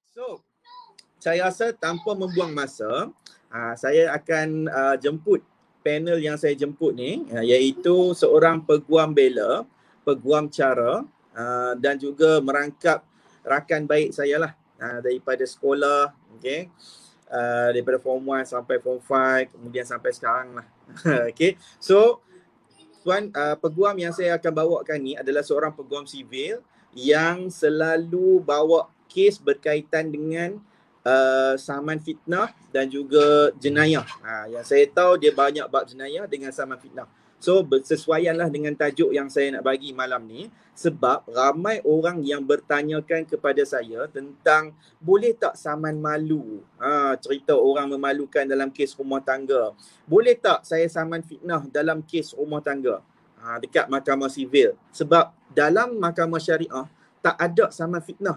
So, saya rasa tanpa membuang masa, saya akan jemput panel yang saya jemput ni, iaitu seorang peguam bela, peguam cara, dan juga merangkap rakan baik saya lah, daripada sekolah, okay? Daripada form 1 sampai form 5, kemudian sampai sekarang lah. Okay, so tuan, peguam yang saya akan bawakan ni adalah seorang peguam sivil yang selalu bawa kes berkaitan dengan saman fitnah dan juga jenayah. Yang saya tahu dia banyak bab jenayah dengan saman fitnah. So bersesuaianlah dengan tajuk yang saya nak bagi malam ni, sebab ramai orang yang bertanyakan kepada saya tentang boleh tak saman malu, cerita orang memalukan dalam kes rumah tangga. Boleh tak saya saman fitnah dalam kes rumah tangga dekat mahkamah sivil? Sebab dalam mahkamah syariah tak ada saman fitnah,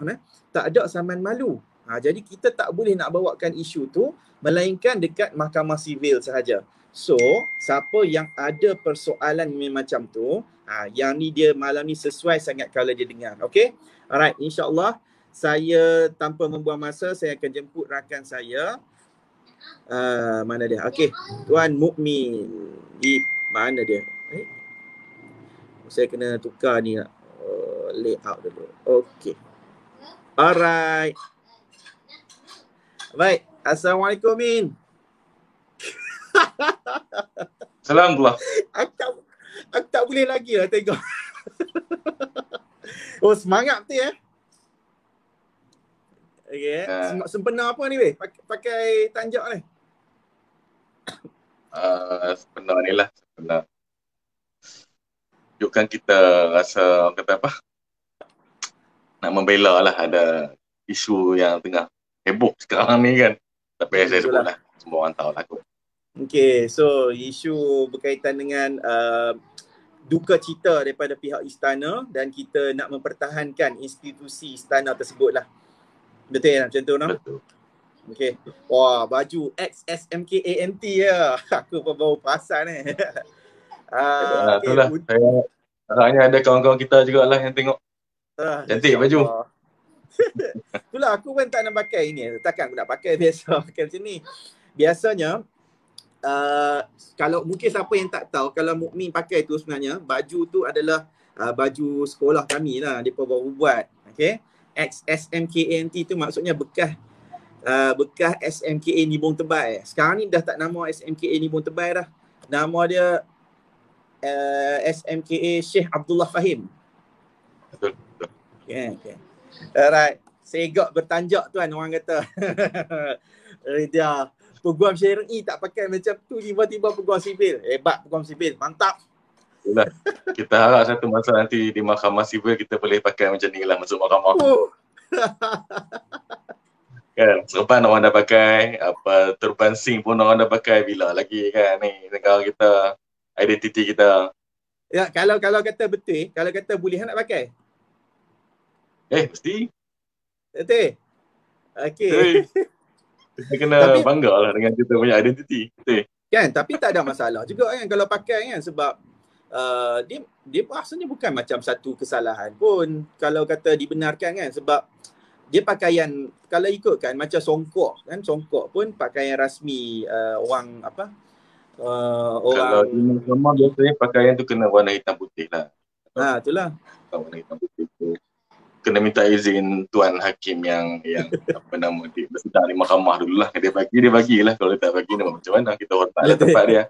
tak ada saman malu. Jadi kita tak boleh nak bawakan isu tu melainkan dekat mahkamah sivil sahaja. So, siapa yang ada persoalan macam tu, yang ni dia malam ni sesuai sangat kalau dia dengar. Okay? Alright, insyaAllah saya tanpa membuang masa, saya akan jemput rakan saya. Mana dia? Okay, Tuan Mukmin. Di mana dia? Saya kena tukar ni layout dulu. Okay. Alright. Baik. Assalamualaikum, Min. Assalamualaikum. Aku tak boleh lagi lah tengok. Oh, semangat betul ya? Okay. Sempena apa ni weh? Pakai tanjak ni? Sempena ni lah. Sempena. Tunjukkan kita rasa, kata apa? Nak membela lah, ada isu yang tengah heboh sekarang ni kan. Tapi saya sebut lah. Semua orang tahu lah kot. Okay, so isu berkaitan dengan duka cita daripada pihak istana dan kita nak mempertahankan institusi istana tersebut lah. Betul ya macam tu, no? Betul. Okay. Wah, baju XSMKANT ya. Aku pun baru perasan ni. Okay. Itulah. Saya harapnya ada kawan-kawan kita jugalah yang tengok. Cantik baju. Itulah, aku pun tak nak pakai ni. Takkan aku nak pakai biasa pakai macam ni. Biasanya kalau mungkin siapa yang tak tahu, kalau Mukmin pakai tu sebenarnya baju tu adalah baju sekolah kami lah, dia baru buat. Okay, XSMKANT tu maksudnya bekas SMKA Nibong Tebal. Sekarang ni dah tak nama SMKA Nibong Tebal dah, nama dia SMKA Sheikh Abdullah Fahim. Betul. Okay. Alright, segak bertanjak tuan orang kata. Dia peguam syari'i tak pakai macam tu, tiba-tiba peguam sivil. Hebat peguam sivil, mantap. Itulah. Kita harap satu masa nanti di mahkamah sivil kita boleh pakai macam ni lah masuk mahkamah. Kan, serban orang dah pakai, apa turban sing pun orang dah pakai, bila lagi kan ni negara kita, identiti kita. Ya, kalau kata betul, kalau kata boleh nak pakai. Mesti. Betul. Okey. Kita kena bangga lah dengan kita punya identiti. Betul. Kan, tapi tak ada masalah juga kan kalau pakai kan, sebab dia rasanya bukan macam satu kesalahan pun kalau kata dibenarkan kan, sebab dia pakaian, kalau ikutkan macam songkok kan, songkok pun pakaian rasmi orang apa, kalau di mahkamah biasanya pakaian tu kena warna hitam putih lah. Itulah. Warna hitam putih tu kena minta izin tuan hakim yang apa nama dia bersidang di mahkamah dululah. Dia bagilah. Kalau dia tak bagi nama macam mana, kita hormatlah tempat dia.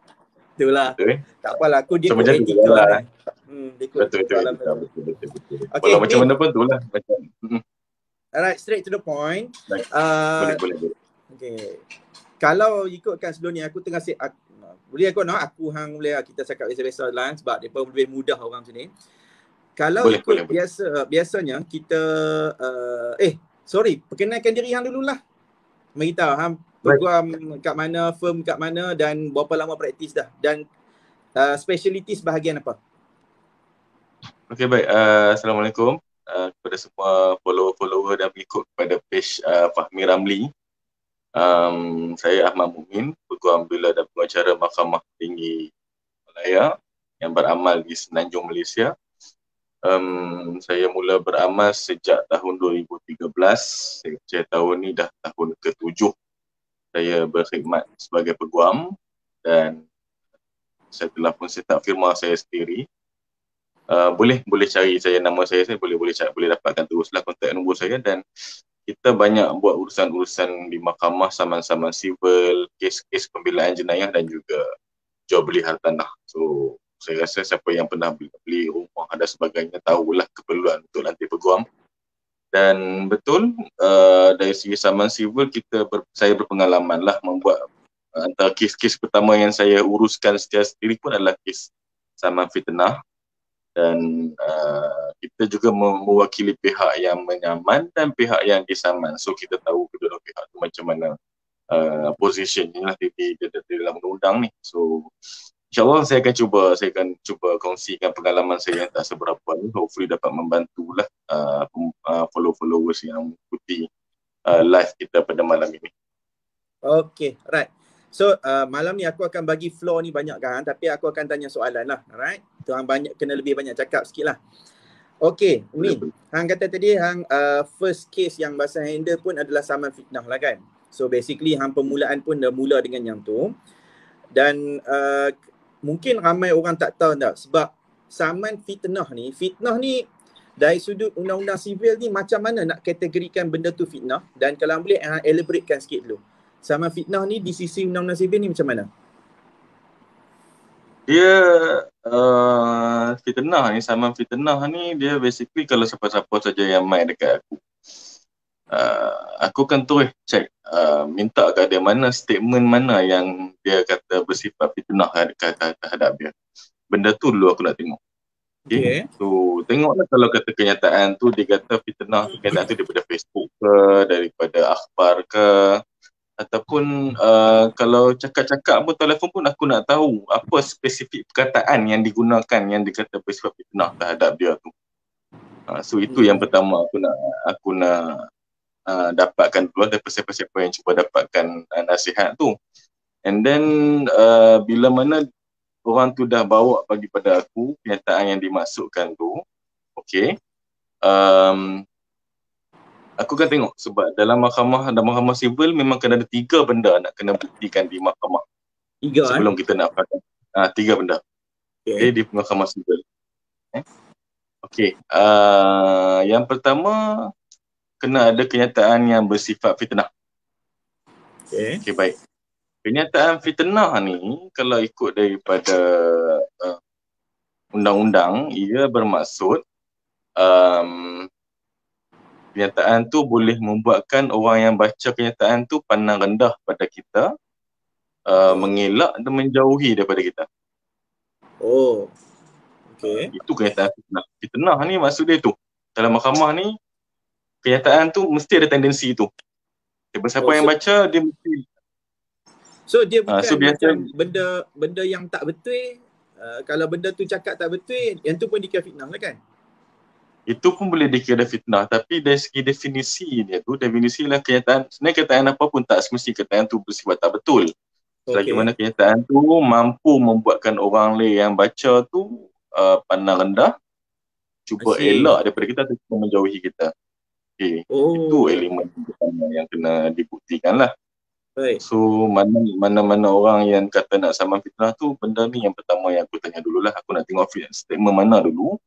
Itulah. Betul. Tak apalah, aku dia macam tu lah. Betul. Okay, kalau macam mana pun tu lah. Alright, straight to the point. Boleh. Okay. Kalau ikutkan sebelum ni aku tengah boleh hang boleh kita cakap biasa-biasa lah sebab dia pun lebih mudah orang macam ni. Kalau boleh. Biasanya kita perkenalkan diri hang dululah. Mari tahu hang peguam kat mana, firm kat mana dan berapa lama praktis dah, dan specialities bahagian apa. Okey, baik. Assalamualaikum kepada semua follower dan pengikut kepada page Fahmi Ramli. Saya Ahmad Mukmin, peguam bela dan pengacara Mahkamah Tinggi Malaya yang beramal di Semenanjung, Malaysia. Saya mula beramal sejak tahun 2013. Saya tahun ni dah tahun ke-7 saya berkhidmat sebagai peguam, dan saya telah pun set up firma saya sendiri. Boleh cari saya, nama saya boleh dapatkan teruslah kontak nombor saya, dan kita banyak buat urusan-urusan di mahkamah, saman-saman sivil, kes-kes pembelaan jenayah dan juga jual beli hartanah. So saya rasa siapa yang pernah beli rumah dan sebagainya tahulah keperluan untuk lantik peguam. Dan betul, dari segi saman sivil saya berpengalaman lah membuat antara kes-kes pertama yang saya uruskan secara sendiri pun adalah kes saman fitnah, dan kita juga mewakili pihak yang menyaman dan pihak yang disaman. So kita tahu kedua pihak tu macam mana positionnya lah di dalam undang-undang ni. So InsyaAllah saya akan cuba kongsikan pengalaman saya yang tak seberapa ni. Hopefully dapat membantulah follow-followers yang mengikuti live kita pada malam ini. Okay, right. So malam ni aku akan bagi floor ni banyak kan, tapi aku akan tanya soalan lah. Alright, tuan kena lebih banyak cakap sikit lah. Okay, Min, hang kata tadi hang first case yang Basah handle pun adalah saman fitnah lah kan. So basically hang permulaan pun dah mula dengan yang tu. Dan mungkin ramai orang tak tahu tak, sebab saman fitnah ni dari sudut undang-undang sivil ni macam mana nak kategorikan benda tu fitnah, dan kalau boleh elaboratekan sikit dulu. Saman fitnah ni di sisi undang-undang sivil ni macam mana? Dia saman fitnah ni dia basically kalau siapa-siapa saja yang main dekat aku kan terus check, minta kat dia statement mana yang dia kata bersifat fitnah terhadap dia. Benda tu dulu aku nak tengok. Okay. So tengoklah kalau kata kenyataan tu dia kata fitnah, kenyataan tu daripada Facebook ke, daripada akhbar ke, ataupun kalau cakap-cakap pun telefon pun aku nak tahu apa spesifik perkataan yang digunakan yang dikata bersifat fitnah terhadap dia tu. So itu yang pertama aku nak dapatkan dulu dari siapa-siapa yang cuba dapatkan nasihat tu. And then bila mana orang tu dah bawa bagi pada aku kenyataan yang dimaksudkan tu, okay, aku kan tengok sebab dalam mahkamah sivil memang kena ada 3 benda nak kena buktikan di mahkamah. 3 sebelum kita nak dapatkan 3 benda. Okay, di mahkamah sivil. Okay, yang pertama kena ada kenyataan yang bersifat fitnah. Okay, baik. Kenyataan fitnah ni kalau ikut daripada undang-undang, ia bermaksud kenyataan tu boleh membuatkan orang yang baca kenyataan tu pandang rendah pada kita, mengelak dan menjauhi daripada kita. Oh, okay. Itu kenyataan fitnah. Fitnah ni maksud dia tu. Dalam mahkamah ni, kenyataan tu mesti ada tendensi tu. Siapa yang baca, dia mesti. So dia bukan macam benda yang tak betul. Kalau benda tu cakap tak betul, yang tu pun dikira fitnah lah kan? Itu pun boleh dikira fitnah, tapi dari segi definisi dia tu, definisi lah kenyataan, sebenarnya kenyataan apa pun tak semesti kenyataan tu bersifat tak betul. Selagi mana kenyataan tu mampu membuatkan orang lain yang baca tu pandang rendah, cuba elak daripada kita atau cuba menjauhi kita. Okay. Itu elemen pertama yang kena dibuktikan lah. So mana-mana orang yang kata nak saman fitnah tu, benda ni yang pertama yang aku tanya dululah. Aku nak tengok statement mana dulu.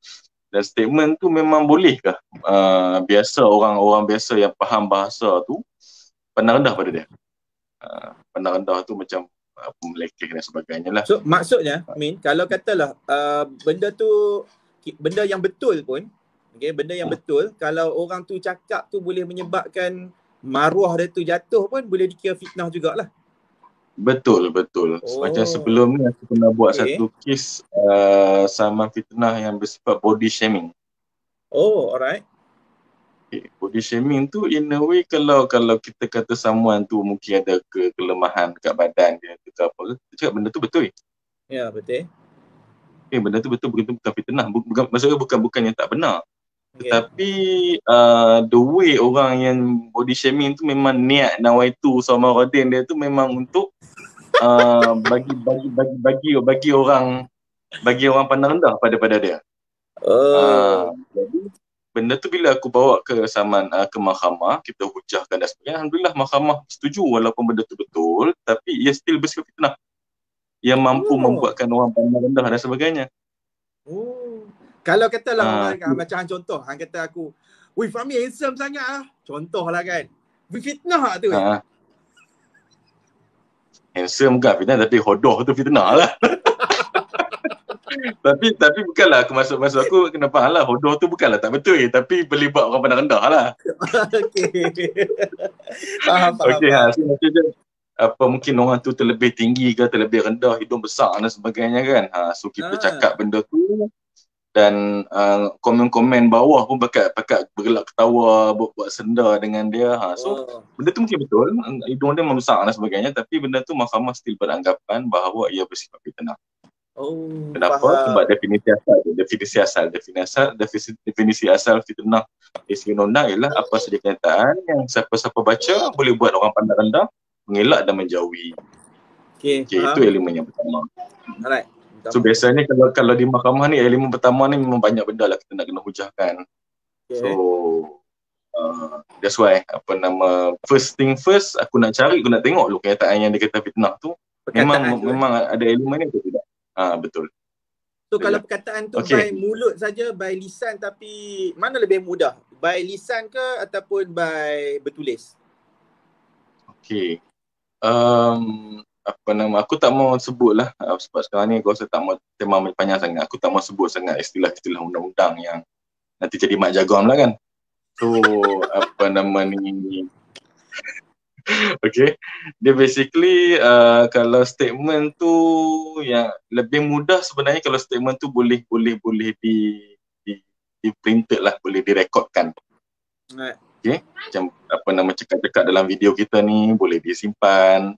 Dan statement tu memang bolehkah biasa orang biasa yang faham bahasa tu pandang rendah pada dia. Pandang rendah tu macam melekeh dan sebagainya lah. So maksudnya Min, kalau katalah benda tu benda yang betul pun, okay, benda yang betul, kalau orang tu cakap tu boleh menyebabkan maruah dia tu jatuh pun boleh dikira fitnah jugalah. Betul. Macam sebelum ni aku pernah buat satu kes saman fitnah yang bersifat body shaming. Oh, alright. Okay. Body shaming tu in a way kalau kita kata someone tu mungkin ada kelemahan dekat badan dia ke apa, kita cakap benda tu betul. Ya, betul. Okay, benda tu betul, bukan fitnah. Maksudnya bukan yang tak benar. Tetapi the way orang yang body shaming tu memang niat nawaitu sama radin dia tu memang untuk bagi orang pandang rendah pada dia. Oh. Jadi benda tu bila aku bawa ke saman ke mahkamah, kita hujahkan dan sebagainya, alhamdulillah mahkamah setuju walaupun benda tu betul, tapi ia still bersifat fitnah. Ia mampu Oh. membuatkan orang pandang rendah dan sebagainya. Oh. Kalau katalah Ah, orang macam hang contoh, hang kata aku, "Wih, Fahmi handsome sangat ah." Contohlah kan. Fitnah tu ah, handsome kan fitnah, tapi hodoh tu fitnah lah. tapi bukanlah aku maksud aku kena faham lah, hodoh tu bukanlah tak betul, tapi boleh buat orang pandang rendah lah. Okey. Faham. Okey, so maksudnya apa mungkin orang tu terlebih tinggi ke terlebih rendah, hidung besar dan sebagainya kan. So kita cakap benda tu dan komen-komen bawah pun pakat bergelak ketawa, buat senda dengan dia. So benda tu mungkin betul, hidung dia membesar dan sebagainya, tapi benda tu mahkamah still beranggapan bahawa ia bersifat fitnah. Oh, Kenapa? Sebab faham. definisi asal fitnah di segi undang ialah apa saja kenyataan yang siapa-siapa baca boleh buat orang pandang rendah, mengelak dan menjauhi. Okey, Okey, itu faham. elemen yang pertama. Alright. So biasanya kalau di mahkamah ni elemen pertama ni memang banyak benda lah kita nak kena hujahkan. So that's why first thing first, aku nak tengok dulu kenyataan yang dia kata fitnah tu Perkataan tu memang ada elemen ni atau tidak. Betul. So kalau perkataan tu by mulut saja, by lisan, tapi mana lebih mudah? By lisan ke ataupun by bertulis? Okey. Aku tak mau sebut lah sebab sekarang ni aku rasa tak mau tema panjang sangat. Aku tak mau sebut sangat istilah-istilah undang-undang yang nanti jadi mak jagoan lah kan. So okay. Dia basically kalau statement tu yang lebih mudah sebenarnya kalau statement tu boleh di printed lah, boleh direkodkan. Okay. Macam cakap-cakap dalam video kita ni boleh disimpan,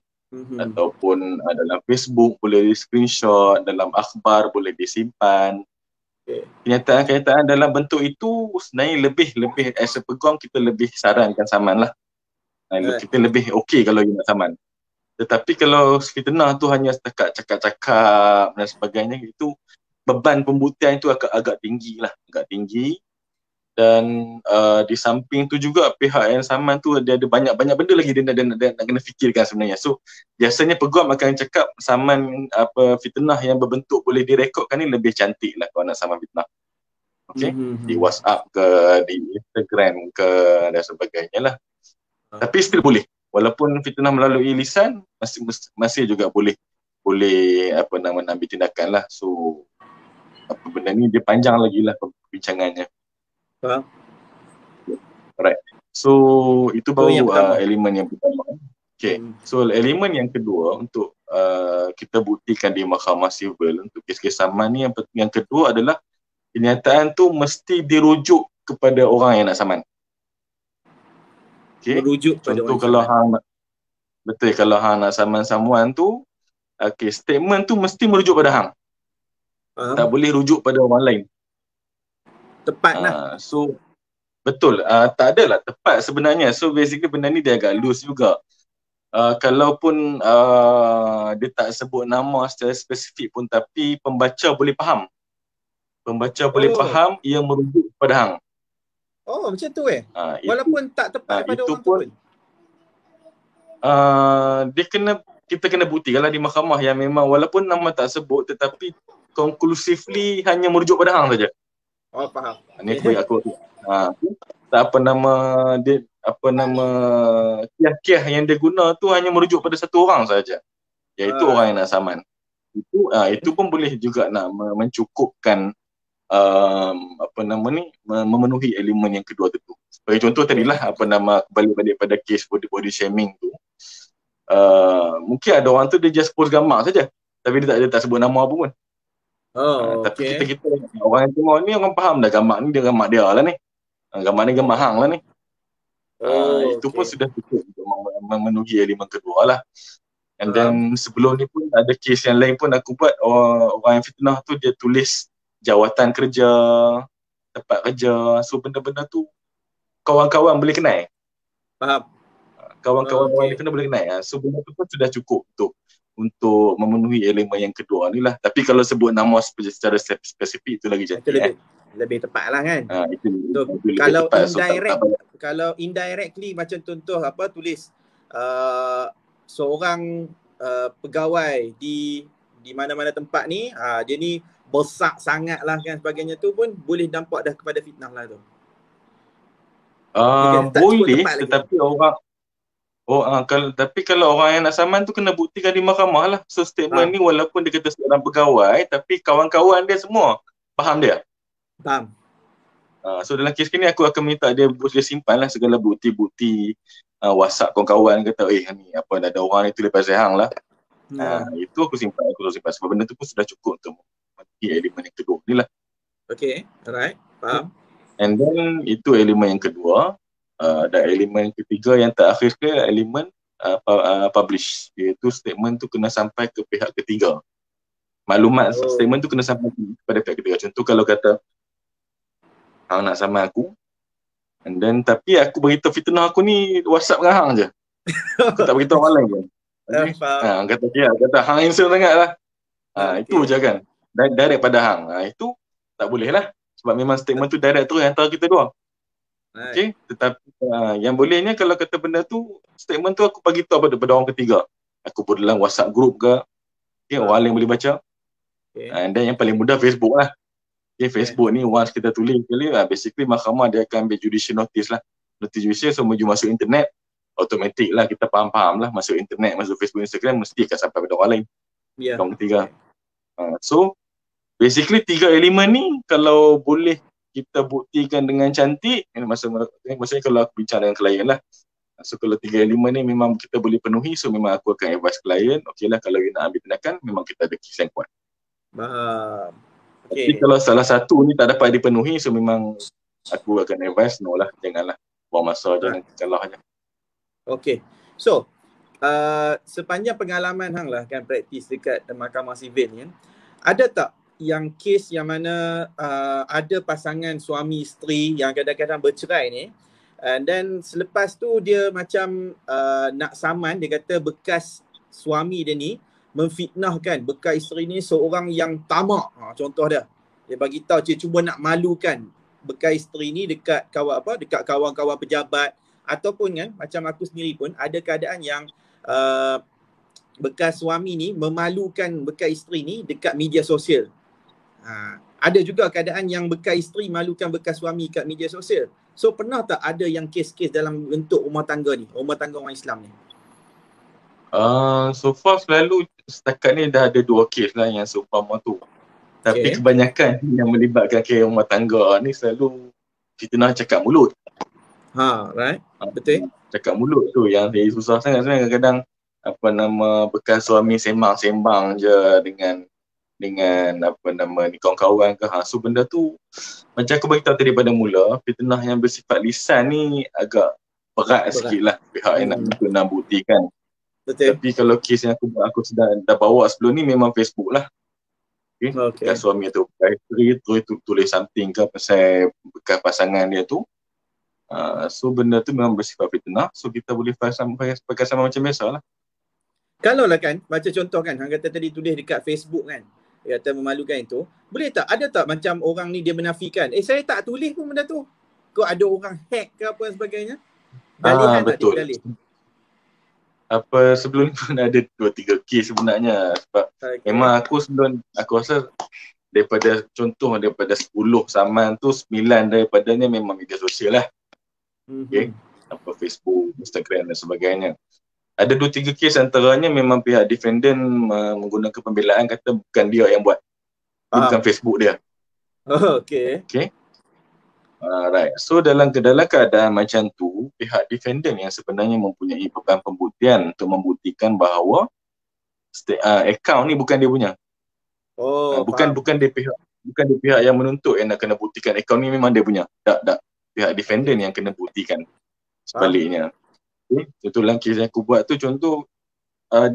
ataupun dalam Facebook boleh di screenshot, dalam akhbar boleh disimpan. Kenyataan-kenyataan dalam bentuk itu sebenarnya lebih as a peguam kita lebih sarankan saman lah. Kita lebih okey kalau you nak saman. Tetapi kalau fitnah tu hanya setakat cakap-cakap dan sebagainya, itu beban pembuktian itu agak tinggi lah, dan di samping tu juga pihak yang saman tu dia ada banyak benda lagi dia nak kena fikirkan sebenarnya. So biasanya peguam akan cakap saman fitnah yang berbentuk boleh direkodkan ni lebih cantik lah kalau nak saman fitnah. Okay? Di WhatsApp ke, di Instagram ke dan sebagainya lah. Tapi still boleh. Walaupun fitnah melalui lisan, masih juga boleh ambil tindakan lah. So benda ni dia panjang lagi lah perbincangannya. Alright. So itu baru elemen yang pertama. Okay. So elemen yang kedua untuk kita buktikan di mahkamah sivil untuk kes-kes saman ni, yang kedua adalah kenyataan tu mesti dirujuk kepada orang yang nak saman. Okay. Contoh kalau hang nak saman someone tu, statement tu mesti merujuk pada hang. Tak boleh rujuk pada orang lain. Tepat lah. So betul, tak adalah tepat sebenarnya. So basically benda ni dia agak loose juga. Kalaupun dia tak sebut nama secara spesifik pun, tapi pembaca boleh faham. Boleh faham ia merujuk kepada hang. Oh, macam tu walaupun tak tepat pada orang tu pun. Kita kena buktikanlah di mahkamah yang memang walaupun nama tak sebut tetapi conclusively hanya merujuk pada hang saja. Oh, faham. Ini aku tak kiah-kiah yang dia guna tu hanya merujuk pada satu orang saja, iaitu orang yang nak saman. Itu pun boleh juga nak mencukupkan memenuhi elemen yang kedua tu. Sebagai contoh tadilah balik pada kes body shaming tu, mungkin ada orang tu dia just post gambar saja tapi dia tak sebut nama apa pun. Tapi kita orang yang tengok ni orang faham dah gambar ni dia gambar dia lah ni, gambar ni gambar hang lah ni. Itu pun sudah cukup untuk memenuhi elemen kedua lah. And then sebelum ni pun ada kes yang lain pun aku buat, orang yang fitnah tu dia tulis jawatan kerja, tempat kerja. So benda-benda tu kawan-kawan boleh kenal. Faham. Kawan-kawan boleh kenal. So benda tu pun sudah cukup untuk untuk memenuhi elemen yang kedua ni lah. Tapi kalau sebut nama secara spesifik itu lagi Itu cantik lebih tepat lah kan. Itu lebih Kalau tepat. kalau indirectly macam contoh apa tulis seorang pegawai di mana-mana tempat ni, dia ni besar sangat lah kan sebagainya tu pun boleh nampak dah kepada fitnah lah tu. Boleh, tetapi tapi kalau orang yang nak saman tu kena buktikan di mahkamah lah. So statement ni walaupun dia kata seorang pegawai, tapi kawan-kawan dia semua faham dia. Faham. So dalam kes ni aku akan minta dia simpan lah segala bukti-bukti WhatsApp kawan-kawan kata ni apa ada orang ni tulis pasal hang lah. Itu aku simpan sebab benda tu pun sudah cukup untuk memenuhi elemen yang kedua ni lah. Okay, alright, faham. And then itu elemen yang kedua. Dan elemen ketiga yang terakhir ke elemen publish, iaitu statement tu kena sampai ke pihak ketiga. Maklumat statement tu kena sampai kepada pihak ketiga. Contoh kalau kata hang nak sama aku, and then tapi aku beritahu fitnah aku ni WhatsApp dengan hang je. Aku tak beritahu orang lain je. Kata hang insel sangat lah. Itu je kan. Direct pada hang. Itu tak boleh lah. Sebab memang statement tu direct terus antara kita dua. Okay, tetapi yang bolehnya kalau kata benda tu, statement tu aku bagi tahu pada orang ketiga. Aku pun dalam WhatsApp group ke, orang lain boleh baca. Dan yang paling mudah Facebook lah. Facebook ni once kita tulis kali, basically mahkamah dia akan ambil judicial notice lah. Notice judicial, so masuk internet, automatik lah kita faham-faham lah. Masuk internet, masuk Facebook, Instagram, mesti akan sampai pada orang lain. Orang ketiga. So basically 3 elemen ni kalau boleh kita buktikan dengan cantik, maksudnya kalau aku bincang dengan klien lah. So kalau 3 elemen ni memang kita boleh penuhi, so memang aku akan advise klien, okey lah kalau dia nak ambil tindakan, memang kita ada kes yang kuat. Tapi kalau salah satu ni tak dapat dipenuhi, so memang aku akan advise, no lah, janganlah buang masa, jangan kalah je. Okay, so sepanjang pengalaman hang lah kan praktis dekat mahkamah sivil ni, ada tak yang kes yang mana ada pasangan suami isteri yang kadang-kadang bercerai ni, and then selepas tu dia macam nak saman, dia kata bekas suami dia ni memfitnahkan bekas isteri ni seorang yang tamak. Contoh dia bagi tahu dia cuba nak malukan bekas isteri ni dekat kawan-kawan pejabat, ataupun kan macam aku sendiri pun ada keadaan yang bekas suami ni memalukan bekas isteri ni dekat media sosial. Ada juga keadaan yang bekas isteri malukan bekas suami kat media sosial. So pernah tak ada yang kes-kes dalam bentuk rumah tangga ni, rumah tangga orang Islam ni? So far selalu setakat ni dah ada 2 kes lah yang seumpama tu. Tapi kebanyakan yang melibatkan kes rumah tangga ni selalu fitnah cakap mulut. Right. Betul. Cakap mulut tu yang susah sangat sebenarnya. Kadang-kadang bekas suami sembang-sembang je dengan ni kawan-kawan ke. So benda tu macam aku beritahu tadi pada mula, fitnah yang bersifat lisan ni agak berat sikit lah pihak yang nak buktikan. Betul. Tapi kalau kes yang aku dah bawa sebelum ni memang Facebook lah. Bekas suami tu, bekas isteri tu tulis something ke pasal bekas pasangan dia tu. So benda tu memang bersifat fitnah. So kita boleh pakai sama macam biasa lah. Kalau lah kan, macam contoh kan, hang kata tadi tulis dekat Facebook kan, dia kata memalukan itu, boleh tak, ada tak macam orang ni dia menafikan, saya tak tulis pun benda tu, kau ada orang hack ke apa sebagainya? Dalihan betul. Dalih. Sebelum ni pun ada 2-3 kes sebenarnya. Sebab memang aku rasa daripada 10 saman tu, 9 daripadanya memang media sosial lah. Facebook, Instagram dan sebagainya. Ada 2-3 kes antaranya memang pihak defendant menggunakan pembelaan, kata bukan dia yang buat. Bukan Facebook dia. Okay. Right. So dalam keadaan macam tu, pihak defendant yang sebenarnya mempunyai beban pembuktian untuk membuktikan bahawa akaun ni bukan dia punya. Bukan dia pihak yang menuntut yang nak kena buktikan akaun ni memang dia punya. Tak. Pihak defendant yang kena buktikan sebaliknya. Contoh dalam kes yang aku buat tu, contoh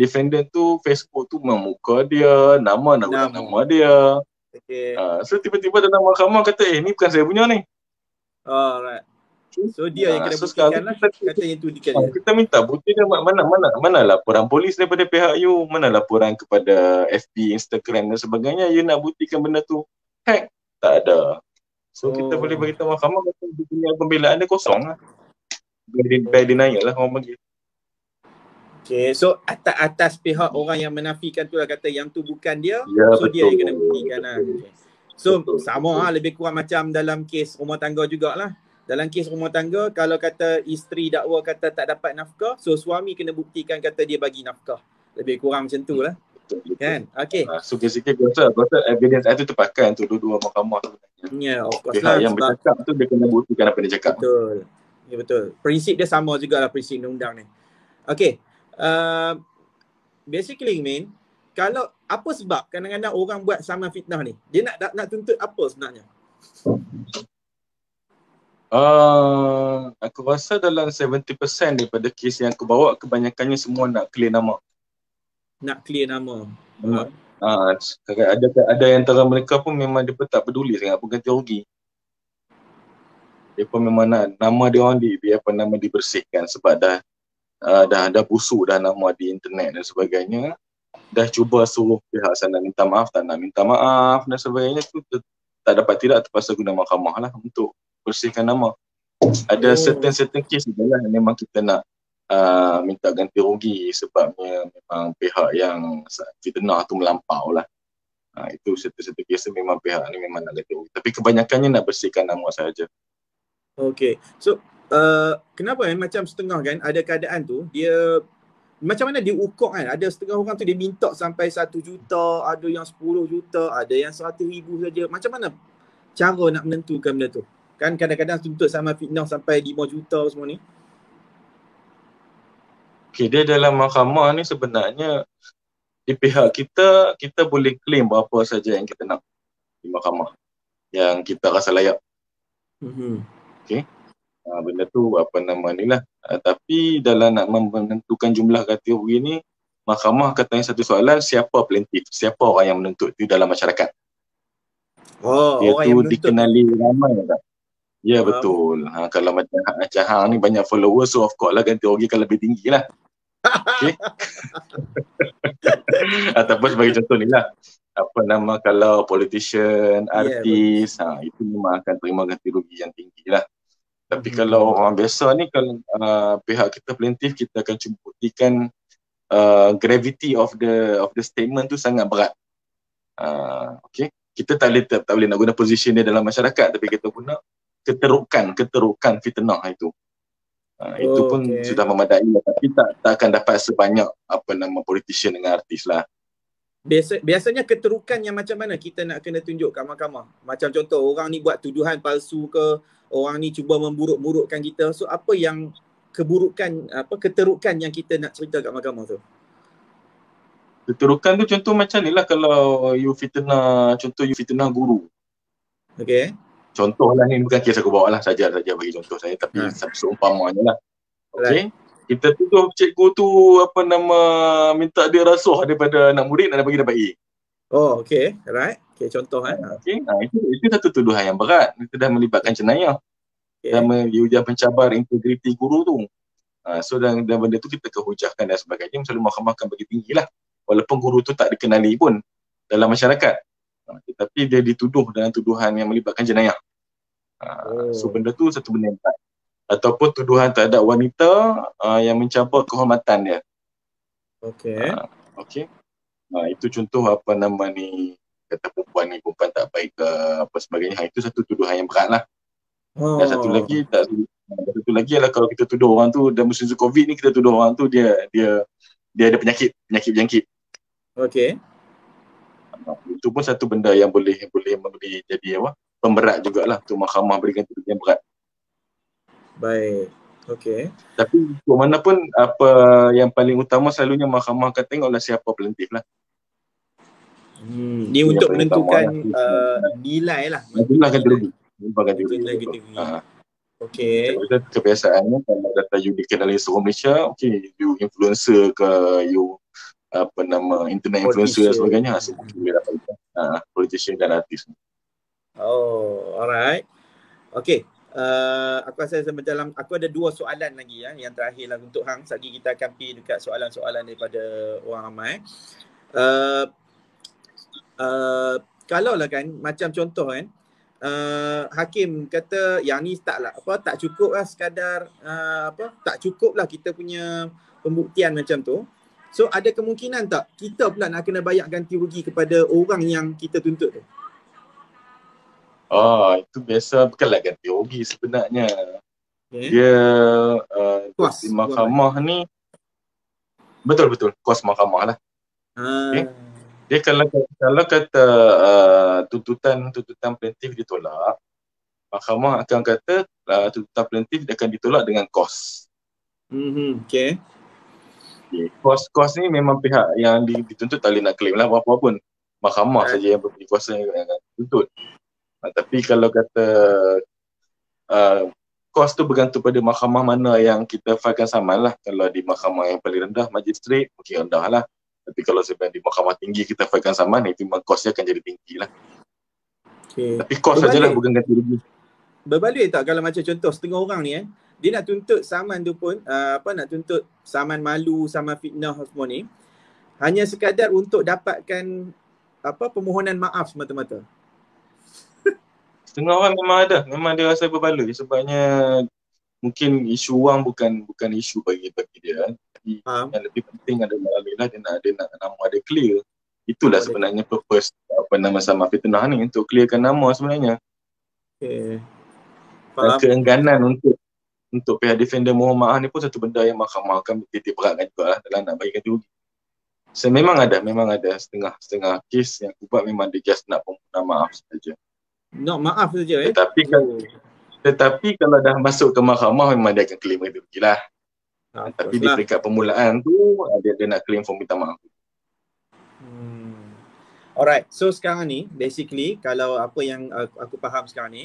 defendant tu Facebook tu muka dia, nama dia. So tiba-tiba dalam mahkamah kata ni bukan saya punya ni. Right. So dia yang kena So buktikan sekarang lah, kita, katanya tu dia dia. kita minta bukti dia mana laporan polis daripada pihak you, mana laporan kepada FB, Instagram dan sebagainya. You nak buktikan benda tu hack, tak ada. So kita boleh beritahu mahkamah kata dunia pembelaan dia kosong lah. By denial lah orang panggil. Okay, so atas pihak orang yang menafikan tu lah kata yang tu bukan dia, Ya, so betul. dia yang kena buktikan lah. Okay. So betul, sama lah, lebih kurang macam dalam kes rumah tangga jugalah. Dalam kes rumah tangga, kalau kata isteri dakwa kata tak dapat nafkah, so suami kena buktikan kata dia bagi nafkah. Lebih kurang macam tu lah. Betul. Kan? Okay. So basically rasa evidence itu terpakai untuk dua-dua mahkamah tu. Ya, of course Pihak lah. yang bercakap tu dia kena buktikan apa dia cakap. Betul. Ya, betul. Prinsip dia sama jugalah, prinsip undang-undang ni. Okay. Basically Min, kalau apa sebab kadang-kadang orang buat saman fitnah ni? Dia nak tuntut apa sebenarnya? Aku rasa dalam 70% daripada kes yang aku bawa, kebanyakannya semua nak clear nama. Nak clear nama. Ada yang antara mereka pun memang dia pun tak peduli sangat pun ganti rugi. Dia pun memang nak nama dia orang dibersihkan sebab dah busuk dah nama di internet dan sebagainya. Dah cuba suruh pihak sana minta maaf, tak nak minta maaf dan sebagainya tu tak dapat tidak terpaksa guna mahkamah lah untuk bersihkan nama. Ada certain kes adalah memang kita nak minta ganti rugi sebabnya memang pihak yang fitnah tu melampau lah. Itu certain kes memang pihak ni memang nak ganti rugi. Tapi kebanyakannya nak bersihkan nama sahaja. Okay. So kenapa macam setengah kan ada keadaan tu dia macam mana dia ukur kan? Ada setengah orang tu dia minta sampai 1 juta, ada yang 10 juta, ada yang 100,000 saja. Macam mana cara nak menentukan benda tu? Kan kadang-kadang tuntut sama fitnah sampai 5 juta semua ni. Okay, dia dalam mahkamah ni sebenarnya di pihak kita boleh claim berapa saja yang kita nak di mahkamah yang kita rasa layak. Okay. Benda tu ni lah. Tapi dalam nak menentukan jumlah ganti rugi ni, mahkamah akan tanya satu soalan, siapa plaintiff, siapa orang yang menuntut tu dalam masyarakat. Dia orang tu yang dikenali ramai tak? Ya, betul. Kalau macam Hang ni banyak followers, so of course lah ganti rugi kan lebih tinggi lah. Okay. Ataupun sebagai contoh ni lah, kalau politician, artis, itu memang akan terima ganti rugi yang tinggi lah. Tapi kalau orang biasa ni, kalau pihak kita plaintiff, kita akan cuba buktikan gravity of the statement tu sangat berat. Okay. Kita tak boleh nak guna position dia dalam masyarakat, tapi kita guna keterukan fitnah itu. Itu pun sudah memadai lah, tapi tak akan dapat sebanyak politician dengan artis lah. Biasanya keterukan yang macam mana kita nak kena tunjuk kat mahkamah? Macam contoh orang ni buat tuduhan palsu ke, orang ni cuba memburuk-burukkan kita. So apa yang keterukan yang kita nak cerita kat mahkamah tu? Keterukan tu contoh macam ni lah, kalau you fitnah guru. Okay. Contoh lah ni, bukan kes aku bawa lah, saja bagi contoh saya, tapi seumpamanya lah. Okay. Kita tuduh cikgu tu minta dia rasuah daripada anak murid dan bagi dapat A. Oh, okay. Alright. Okay, contoh Okay. Itu satu tuduhan yang berat. Itu dah melibatkan jenayah. Dan dah mencabar integriti guru tu. So dan benda tu kita kehujahkan dan sebagainya, selalu mahkamah akan bagi tinggi lah. Walaupun guru tu tak dikenali pun dalam masyarakat. Tetapi dia dituduh dengan tuduhan yang melibatkan jenayah. So benda tu satu benda yang berat. Ataupun tuduhan terhadap wanita yang mencabar kehormatan dia. Okay. Itu contoh kata perempuan tak baik ke apa sebagainya. Itu satu tuduhan yang berat lah. Dan satu lagi adalah kalau kita tuduh orang tu dan musim COVID ni, kita tuduh orang tu dia ada penyakit jangkit. Okay. Itu pun satu benda yang boleh jadi pemberat jugalah untuk mahkamah berikan tuduhan yang berat. Baik. Okay. Tapi mana pun apa yang paling utama selalunya mahkamah akan tengoklah siapa plaintiff lah. Dia untuk menentukan nilai lah. Nilai ganti rugi. Okay. Kebiasaannya kalau data you dikenali seluruh Malaysia, okay, you influencer ke, you internet influencer dan sebagainya, semua boleh dapat politician dan artis. Oh, alright. Okay. Aku rasa dalam aku ada 2 soalan lagi ya, yang terakhir lah untuk hang. Lagi kita akan pergi dekat soalan-soalan daripada orang ramai. Kalau lah kan macam contoh kan, hakim kata yang ni tak cukup lah sekadar tak cukup lah kita punya pembuktian macam tu. So ada kemungkinan tak kita pula nak kena bayar ganti rugi kepada orang yang kita tuntut tu? Itu biasa, bukanlah ganti rugi sebenarnya. Okay. Dia Kos di mahkamah ni, betul-betul kos mahkamah lah. Okay. Dia kalau kata tuntutan plaintiff ditolak, mahkamah akan kata tuntutan plaintiff akan ditolak dengan kos. Okay. Kos ni memang pihak yang dituntut tak boleh nak claim lah apa-apa pun. Mahkamah saja yang berberi kuasa yang tuntut. Tapi kalau kata kos tu bergantung pada mahkamah mana yang kita filekan saman lah. Kalau di mahkamah yang paling rendah, magistrate, mungkin rendah lah. Tapi kalau sebenarnya di mahkamah tinggi kita filekan saman, itu memang kosnya akan jadi tinggi lah. Okay. Tapi kos sajalah, bukan ganti rugi. Berbaloi tak kalau macam contoh setengah orang ni dia nak tuntut saman tu pun nak tuntut saman malu, saman fitnah semua ni hanya sekadar untuk dapatkan permohonan maaf semata-mata. Setengah orang memang dia rasa berbaloi sebabnya mungkin isu wang bukan isu bagi dia. Tapi yang lebih penting adalah dia nak nama dia clear. Itulah sebenarnya purpose sama fitnah ni, untuk clearkan nama sebenarnya. Okay. Dan keengganan untuk pihak defender mohon maaf ni pun satu benda yang mahkamah akan titik beratkan juga lah dalam nak bagi ganti rugi. So, memang ada setengah kes yang kuat memang dia just nak permohonan maaf saja. Nak maaf saja Tetapi kalau dah masuk ke mahkamah memang dia akan claim ganti rugi lah. Tapi di peringkat permulaan tu dia nak claim form minta maaf. Alright, so sekarang ni basically kalau apa yang aku faham sekarang ni,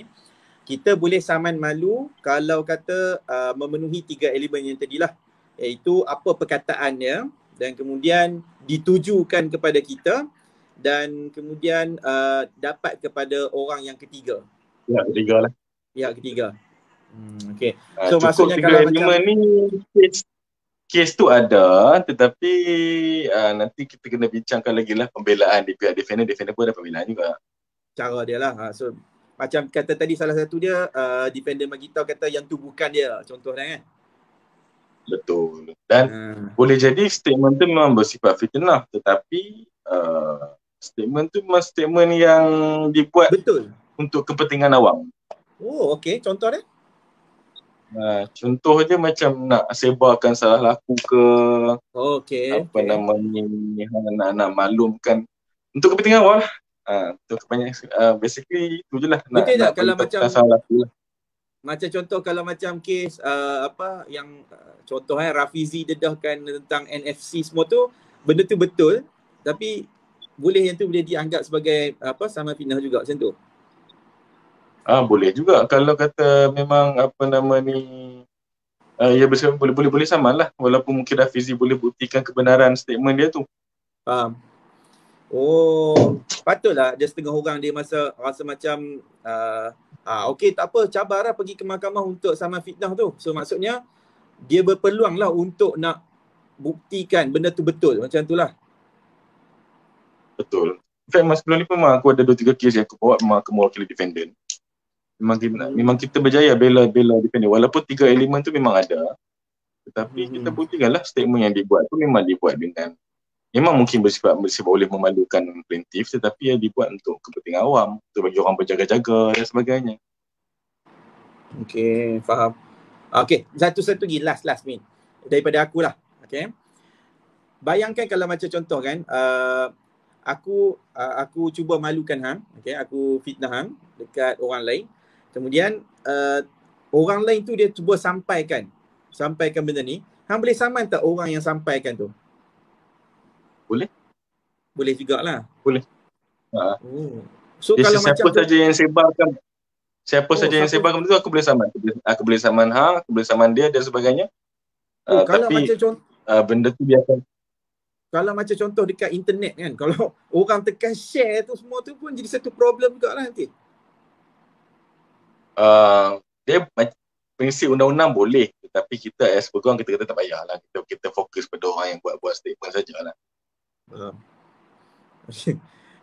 kita boleh saman malu kalau kata memenuhi 3 elemen yang tadilah, iaitu apa perkataannya dan kemudian ditujukan kepada kita dan kemudian dapat kepada orang yang ketiga. Ya, ketiga lah. Ya, ketiga. Okay. So maksudnya kalau macam ni kes tu ada, tetapi nanti kita kena bincangkan lagi lah pembelaan di pihak defender pun ada pembelaan juga. Cara dia lah. So macam kata tadi salah satu dia defender bagi tahu kata yang tu bukan dia, contohnya kan. Betul. Dan boleh jadi statement tu memang bersifat fitnah, tetapi statement tu memang statement yang dibuat betul untuk kepentingan awam. Oh, okey. Contoh dia? Contoh dia macam nak sebarkan salah laku ke, namanya nak maklumkan untuk kepentingan awam lah. Untuk basically itu je lah. Betul tak kalau macam salah laku lah. Macam contoh kalau macam kes yang contoh Rafizi dedahkan tentang NFC semua tu, benda tu betul, tapi yang tu boleh dianggap sebagai sama fitnah juga macam tu. Boleh juga kalau kata memang ya boleh saman lah, walaupun mungkin Rafizi boleh buktikan kebenaran statement dia tu. Faham. Oh, patutlah ada setengah orang dia rasa macam okey tak apa, cabarlah pergi ke mahkamah untuk sama fitnah tu. So maksudnya dia berpeluang lah untuk nak buktikan benda tu betul, macam tu lah. Betul. In fact, sebelum ni pun aku ada 2-3 kes yang aku bawa memang aku mewakili defendant. Memang kita berjaya bela defendant, walaupun 3 elemen tu memang ada. Tetapi kita buktikanlah statement yang dibuat tu memang dibuat dengan memang mungkin bersifat boleh memalukan plaintiff, tetapi yang dibuat untuk kepentingan awam, untuk bagi orang berjaga-jaga dan sebagainya. Okey, faham. Okey, satu lagi last min daripada aku lah. Okey. Bayangkan kalau macam contoh kan, aku cuba malukan hang, okey, aku fitnah hang dekat orang lain. Kemudian orang lain tu dia cuba sampaikan benda ni. Hang boleh saman tak orang yang sampaikan tu? Boleh. Boleh jugalah. Boleh. So kalau siapa saja yang sebarkan yang sebarkan itu aku boleh saman. Aku boleh saman hang, aku boleh saman dia dan sebagainya. Kalau tapi macam benda tu biasa. Kalau macam contoh dekat internet kan, kalau orang tekan share tu semua tu pun jadi satu problem juga lah nanti. dia prinsip undang-undang boleh, tetapi kita as peguam kita kata tak payahlah, kita fokus pada orang yang buat statement sajalah.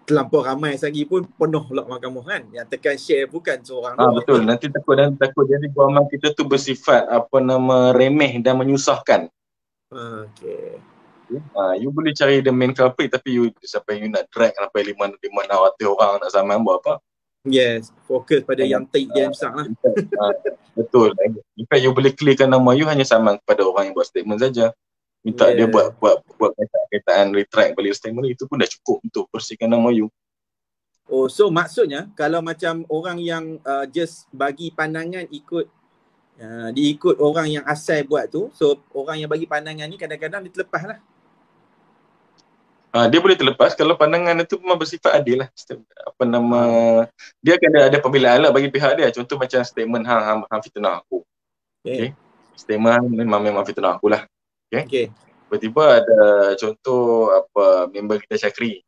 Terlampau ramai lagi pun penuh pula mahkamah kan. Yang tekan share bukan seorang Betul, nanti takut jadi guaman kita tu bersifat remeh dan menyusahkan. Okay. You boleh cari the main culprit, tapi sampai you nak drag sampai 500 orang nak saman buat apa? Yes, fokus pada yang take dia besar lah. Betul. In fact, you boleh clearkan nama you hanya saman kepada orang yang buat statement saja. Minta dia buat kaitan retract balik statement itu pun dah cukup untuk bersihkan nama you. Oh, so maksudnya kalau macam orang yang just bagi pandangan diikut orang yang asal buat tu, so orang yang bagi pandangan ni kadang-kadang dia terlepas lah. Dia boleh terlepas kalau pandangan itu memang bersifat adil lah. Dia akan ada pembelaan lah bagi pihak dia. Contoh macam statement hang fitnah aku. Okay. Statement memang fitnah aku lah. Okay. Tiba-tiba ada contoh member kita Syakri.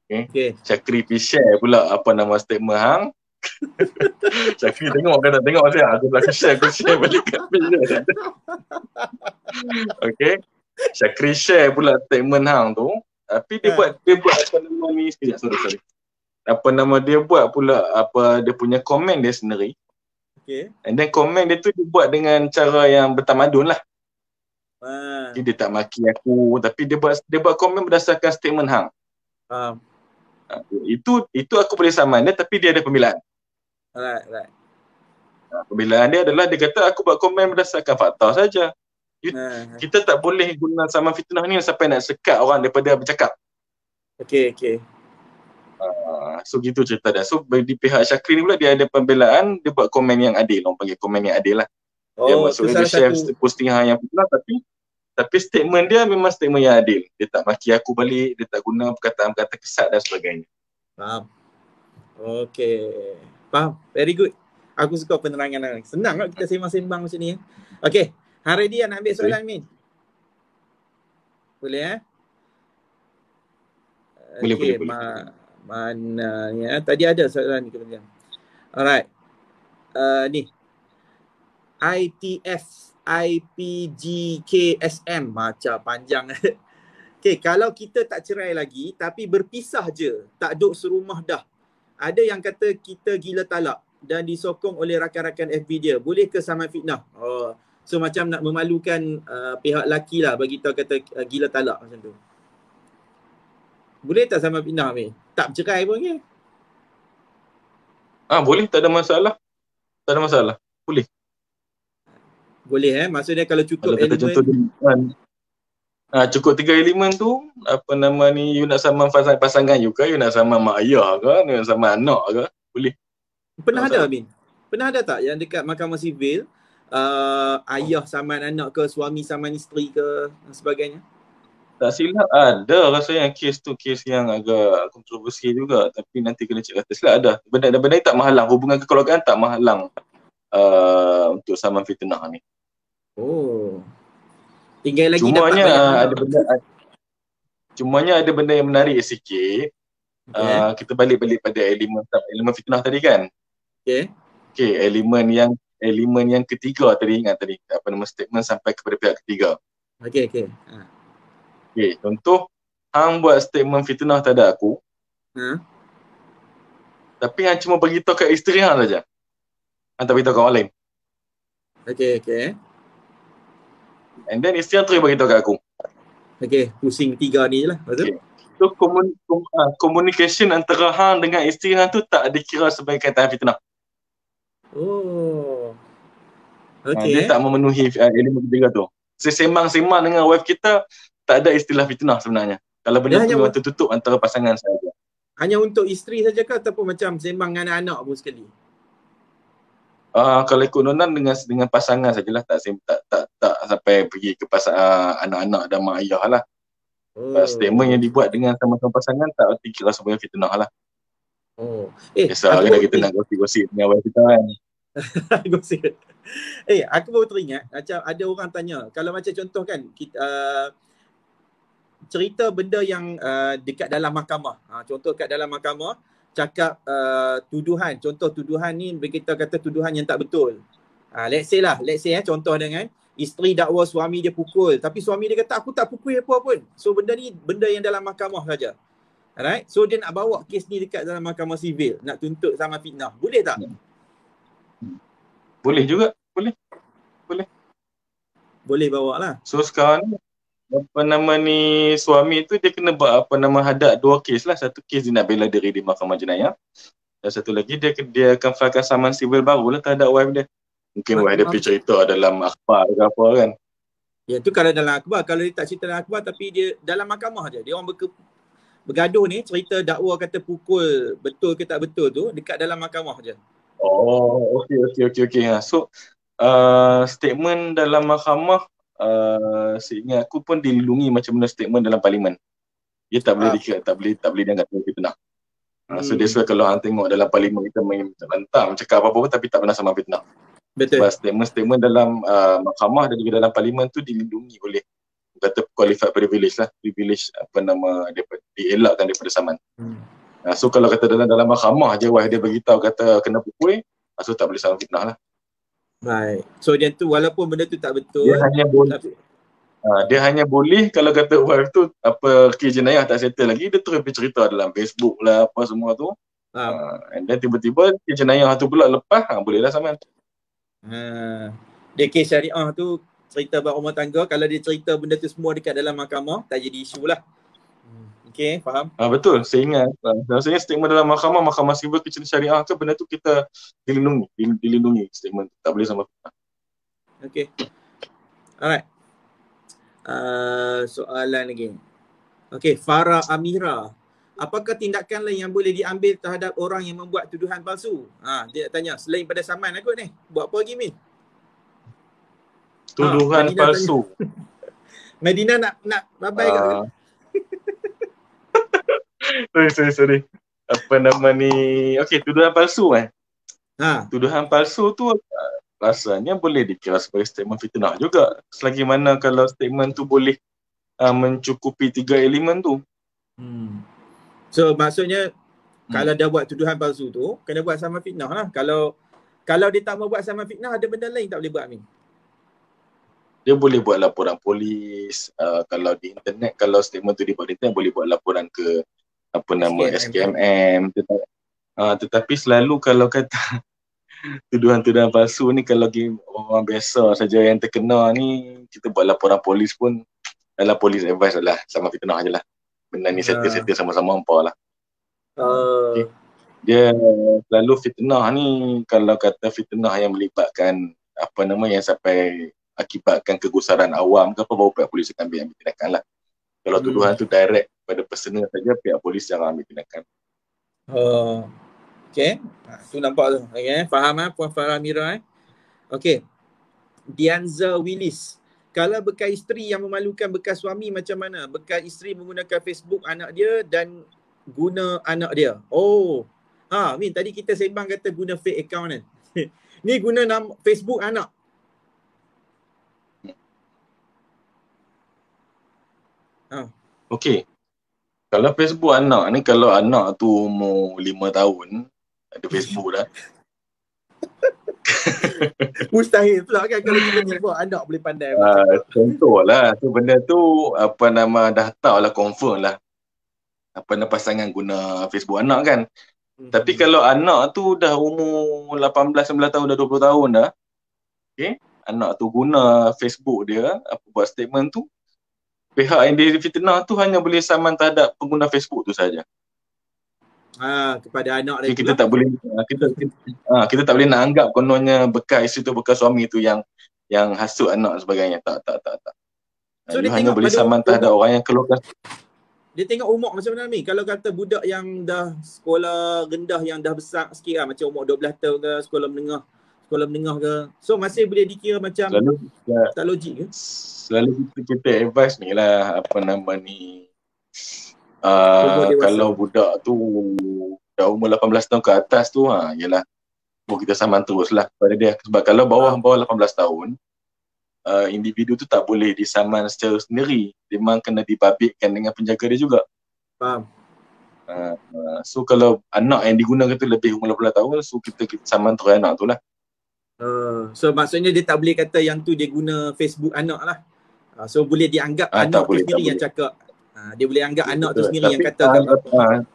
Okay. Syakri share pula statement hang. Syakri tengok kan, tengok saya aku share balik kat dia. Okay. Syakri share pula statement hang tu. Tapi dia buat dia buat pula dia punya komen dia sendiri. Okay. And then komen dia tu dia buat dengan cara yang bertamadun lah. Dia tak maki aku, tapi dia buat komen berdasarkan statement hang. Itu aku boleh saman dia, tapi dia ada pembelaan. Right. Pembelaan dia adalah dia kata aku buat komen berdasarkan fakta saja. Kita tak boleh guna saman fitnah ni sampai nak sekat orang daripada bercakap. Okay. So gitu cerita dia. So di pihak Syakri ni pula dia ada pembelaan, dia buat komen yang adil. Orang panggil komen yang adil lah. Dia maksudnya dia share posting yang fitnah, tapi statement dia memang statement yang adil. Dia tak maki aku balik, dia tak guna perkataan-perkataan kesat dan sebagainya. Faham. Okay. Faham. Very good. Aku suka penerangan. Senang lah kita sembang-sembang macam ni. Okay. Hari dia nak ambil soalan, Min? Boleh Boleh. Mana ya? Tadi ada soalan ni kemudian. Alright. Ni. ITF IPGKSM macam panjang. Okay, kalau kita tak cerai lagi tapi berpisah je, tak duduk serumah dah. Ada yang kata kita gila talak dan disokong oleh rakan-rakan FB dia. Boleh ke saman fitnah? So macam nak memalukan pihak lelaki lah bagi tahu kata gila talak macam tu. Boleh tak sama fitnah ni? Tak bercerai pun ke? Boleh, tak ada masalah. Boleh. Boleh maksudnya kalau cukup kalau elemen. Contoh cukup 3 elemen tu, you nak sama pasangan you ke, you nak sama mak ayah ke, you nak sama anak ke, boleh. Pernah ada Min? Pernah ada tak yang dekat mahkamah sivil ayah saman anak ke, suami saman isteri ke dan sebagainya? Tak silap ada rasa yang kes tu kes yang agak kontroversi juga, tapi nanti kena cek kata silap ada. Benda-benda tak menghalang, hubungan kekeluargaan tak menghalang untuk saman fitnah ni. Tinggal lagi Cumanya ada benda yang menarik sikit. Kita balik pada elemen fitnah tadi kan. Okay, elemen yang ketiga tadi, ingat tadi statement sampai kepada pihak ketiga. Okay, contoh hang buat statement fitnah tada aku. Tapi hang cuma beritahu kat isteri hang saja. Hang tak beritahu kat orang lain. Okay. And then isteri hang terus beritahu kat aku. Okay, pusing tiga ni je lah. Betul? So communication antara hang dengan isteri hang tu tak dikira sebagai kaitan fitnah. Dia tak memenuhi elemen ketiga tu. Sembang-sembang dengan wife kita tak ada istilah fitnah sebenarnya. Kalau benda tu memang tertutup antara pasangan saja. Hanya untuk isteri saja ke ataupun macam sembang dengan anak pun sekali? Kalau ikut undang dengan pasangan sajalah, tak sampai pergi ke anak-anak dan mak ayah lah. Statement yang dibuat dengan sama-sama pasangan tak dikira sebagai fitnah lah. Biasa kita nak gosip-gosip dengan wife kita kan. Gosip. Aku baru teringat macam ada orang tanya, kalau macam contoh kan kita cerita benda yang dekat dalam mahkamah. Contoh kat dalam mahkamah cakap tuduhan, contoh tuduhan ni kita kata tuduhan yang tak betul. Let's say contoh dengan isteri dakwa suami dia pukul, tapi suami dia kata aku tak pukul apa pun. So benda ni benda yang dalam mahkamah saja. Alright, so dia nak bawa kes ni dekat dalam mahkamah sivil, nak tuntut sama fitnah. Boleh tak? Boleh juga, boleh. Boleh bawa lah. So sekarang ni suami tu dia kena buat hadap 2 kes lah. Satu kes dia nak bela diri di mahkamah jenayah. Dan satu lagi dia akan filekan saman sivil baru lah terhadap wife dia. Mungkin wife dia pergi cerita dalam akhbar ke apa kan. Ya tu kalau dalam akhbar, kalau dia tak cerita dalam akhbar tapi dia dalam mahkamah je. Dia orang bergaduh ni, cerita dakwa kata pukul betul ke tak betul tu dekat dalam mahkamah je. Oh, okey. So statement dalam mahkamah seingat aku pun dilindungi macam mana statement dalam parlimen. Dia tak boleh tak boleh dianggap fitnah. So that's why kalau hang tengok dalam parlimen kita main bantang cakap apa-apa tapi tak pernah sama fitnah. Betul. Sebab statement dalam mahkamah dan juga dalam parlimen tu dilindungi oleh kata qualified privilege lah, privilege dielakkan daripada saman. So kalau kata dalam mahkamah je wife dia beritahu kata kena pukul, so tak boleh sama fitnah lah. Baik. So dia tu walaupun benda tu tak betul, dia hanya boleh kalau kata wife tu kes jenayah tak settle lagi, dia terus bercerita dalam Facebook lah apa semua tu. And then tiba-tiba kes jenayah tu pula lepas, bolehlah saman. Dia kes syariah tu cerita berumah tangga, kalau dia cerita benda tu semua dekat dalam mahkamah tak jadi isu lah. Okay, faham? Betul, saya ingat. Rasanya statement dalam mahkamah sivil kecil syariah ke benda tu kita dilindungi statement tu. Tak boleh sama fitnah. Okay. Alright. Soalan lagi. Okay, Farah Amira. Apakah tindakan lain yang boleh diambil terhadap orang yang membuat tuduhan palsu? Dia tanya, selain pada saman aku ni, buat apa lagi Min? Tuduhan palsu. Medina nak babai kat Sorry. Okey, tuduhan palsu Tuduhan palsu tu rasanya boleh dikira sebagai statement fitnah juga. Selagi mana kalau statement tu boleh mencukupi 3 elemen tu. So maksudnya kalau dia buat tuduhan palsu tu kena buat sama fitnah lah. Kalau dia tak mau buat sama fitnah, ada benda lain tak boleh buat Amin? Dia boleh buat laporan polis, kalau di internet, kalau statement tu dibuat di internet boleh buat laporan ke SKMM. Tetapi selalu kalau kata tuduhan-tuduhan palsu ni, kalau orang biasa saja yang terkena ni, kita buat laporan polis pun dalam polis advice lah sama fitnah je lah. Benda ni settle sama-sama hampa lah. Okay. Dia selalu fitnah ni, kalau kata fitnah yang melibatkan yang sampai akibatkan kegusaran awam ke apa, baru pihak polis akan ambil tindakan lah. Kalau tuduhan tu direct pada personal saja, pihak polis jangan ambil tindakan. Okay, tu nampak tu. Okay, faham Puan Farah Amira Okay, Dianza Willis. Kalau bekas isteri yang memalukan bekas suami macam mana? Bekas isteri menggunakan Facebook anak dia dan guna anak dia. Min, tadi kita sembang kata guna fake account kan. Ni guna nama Facebook anak. Okey. Kalau Facebook anak ni, kalau anak tu umur 5 tahun ada Facebook dah. Mustahil pula kan kalau kita nyebut anak boleh pandai. Contohlah tu benda tu dah tahu lah, confirm lah pasangan guna Facebook anak kan. Tapi kalau anak tu dah umur 18, 19 tahun, dah 20 tahun dah, okay, anak tu guna Facebook dia, buat statement tu, pihak yang difitnah tu hanya boleh saman terhadap pengguna Facebook tu saja. Kepada anak dia. Kita tak boleh kita tak boleh nak anggap kononnya bekas isteri tu, bekas suami tu yang hasut anak sebagainya. Tak. So dia hanya boleh saman terhadap orang yang keluarkan. Dia tengok umur macam mana ni? Kalau kata budak yang dah sekolah rendah, yang dah besar sikit lah, macam umur 12 tahun ke, sekolah menengah ke, so masih boleh dikira macam tak logik ke? Selalu kita advise ni lah, kalau budak tu dah umur 18 tahun ke atas tu, yalah, kita saman terus lah pada dia. Sebab kalau bawah 18 tahun, individu tu tak boleh disaman secara sendiri. Dia memang kena dibabitkan dengan penjaga dia juga. Faham. So kalau anak yang digunakan tu lebih umur 18 tahun, so kita saman terus anak tu lah. So maksudnya dia tak boleh kata yang tu dia guna Facebook anak lah. So boleh dianggap anak tu sendiri yang cakap. Dia boleh anggap anak tu sendiri yang kata kat bapa.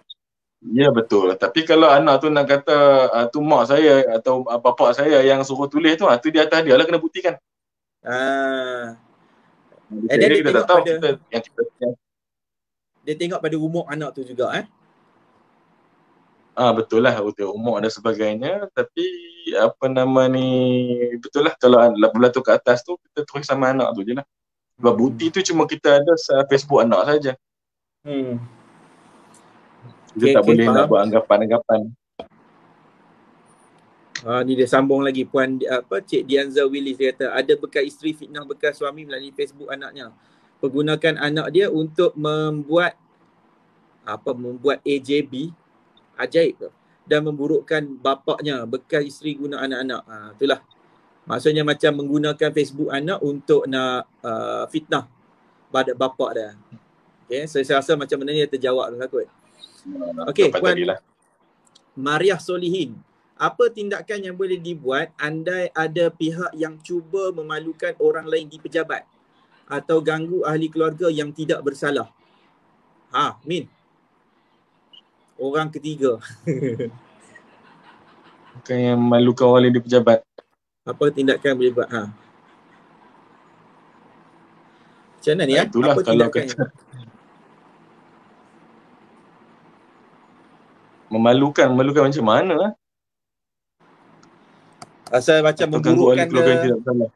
Ya betul. Tapi kalau anak tu nak kata tu mak saya atau bapak saya yang suruh tulis tu, tu di atas dia lah kena buktikan. Dia Kita tak tahu pada dia tengok pada umur anak tu juga betul lah, umur dan sebagainya. Tapi apa nama ni, betul lah kalau berlaku ke atas tu kita terus sama anak tu je lah. Sebab bukti tu cuma kita ada Facebook anak saja. Kita tak boleh faham. Nak buat anggapan-anggapan. Ni dia sambung lagi Puan Cik Dianza Willis, dia kata ada bekas isteri fitnah bekas suami melalui Facebook anaknya. Pergunakan anak dia untuk membuat AJB ajaib tu dan memburukkan bapaknya. Bekas isteri guna anak-anak. Itulah. Maksudnya macam menggunakan Facebook anak untuk nak fitnah pada bapak dia. Okay, so saya rasa macam mana ni dia terjawab lah kot. Okey, Puan Mariah Solihin. Apa tindakan yang boleh dibuat andai ada pihak yang cuba memalukan orang lain di pejabat atau ganggu ahli keluarga yang tidak bersalah? Min. Orang ketiga. Bukan yang memalukan orang lain di pejabat. Apa tindakan boleh buat? Macam mana ni itulah apa kalau kata memalukan macam mana Asal macam memburukkan keluarga yang tidak bersalah.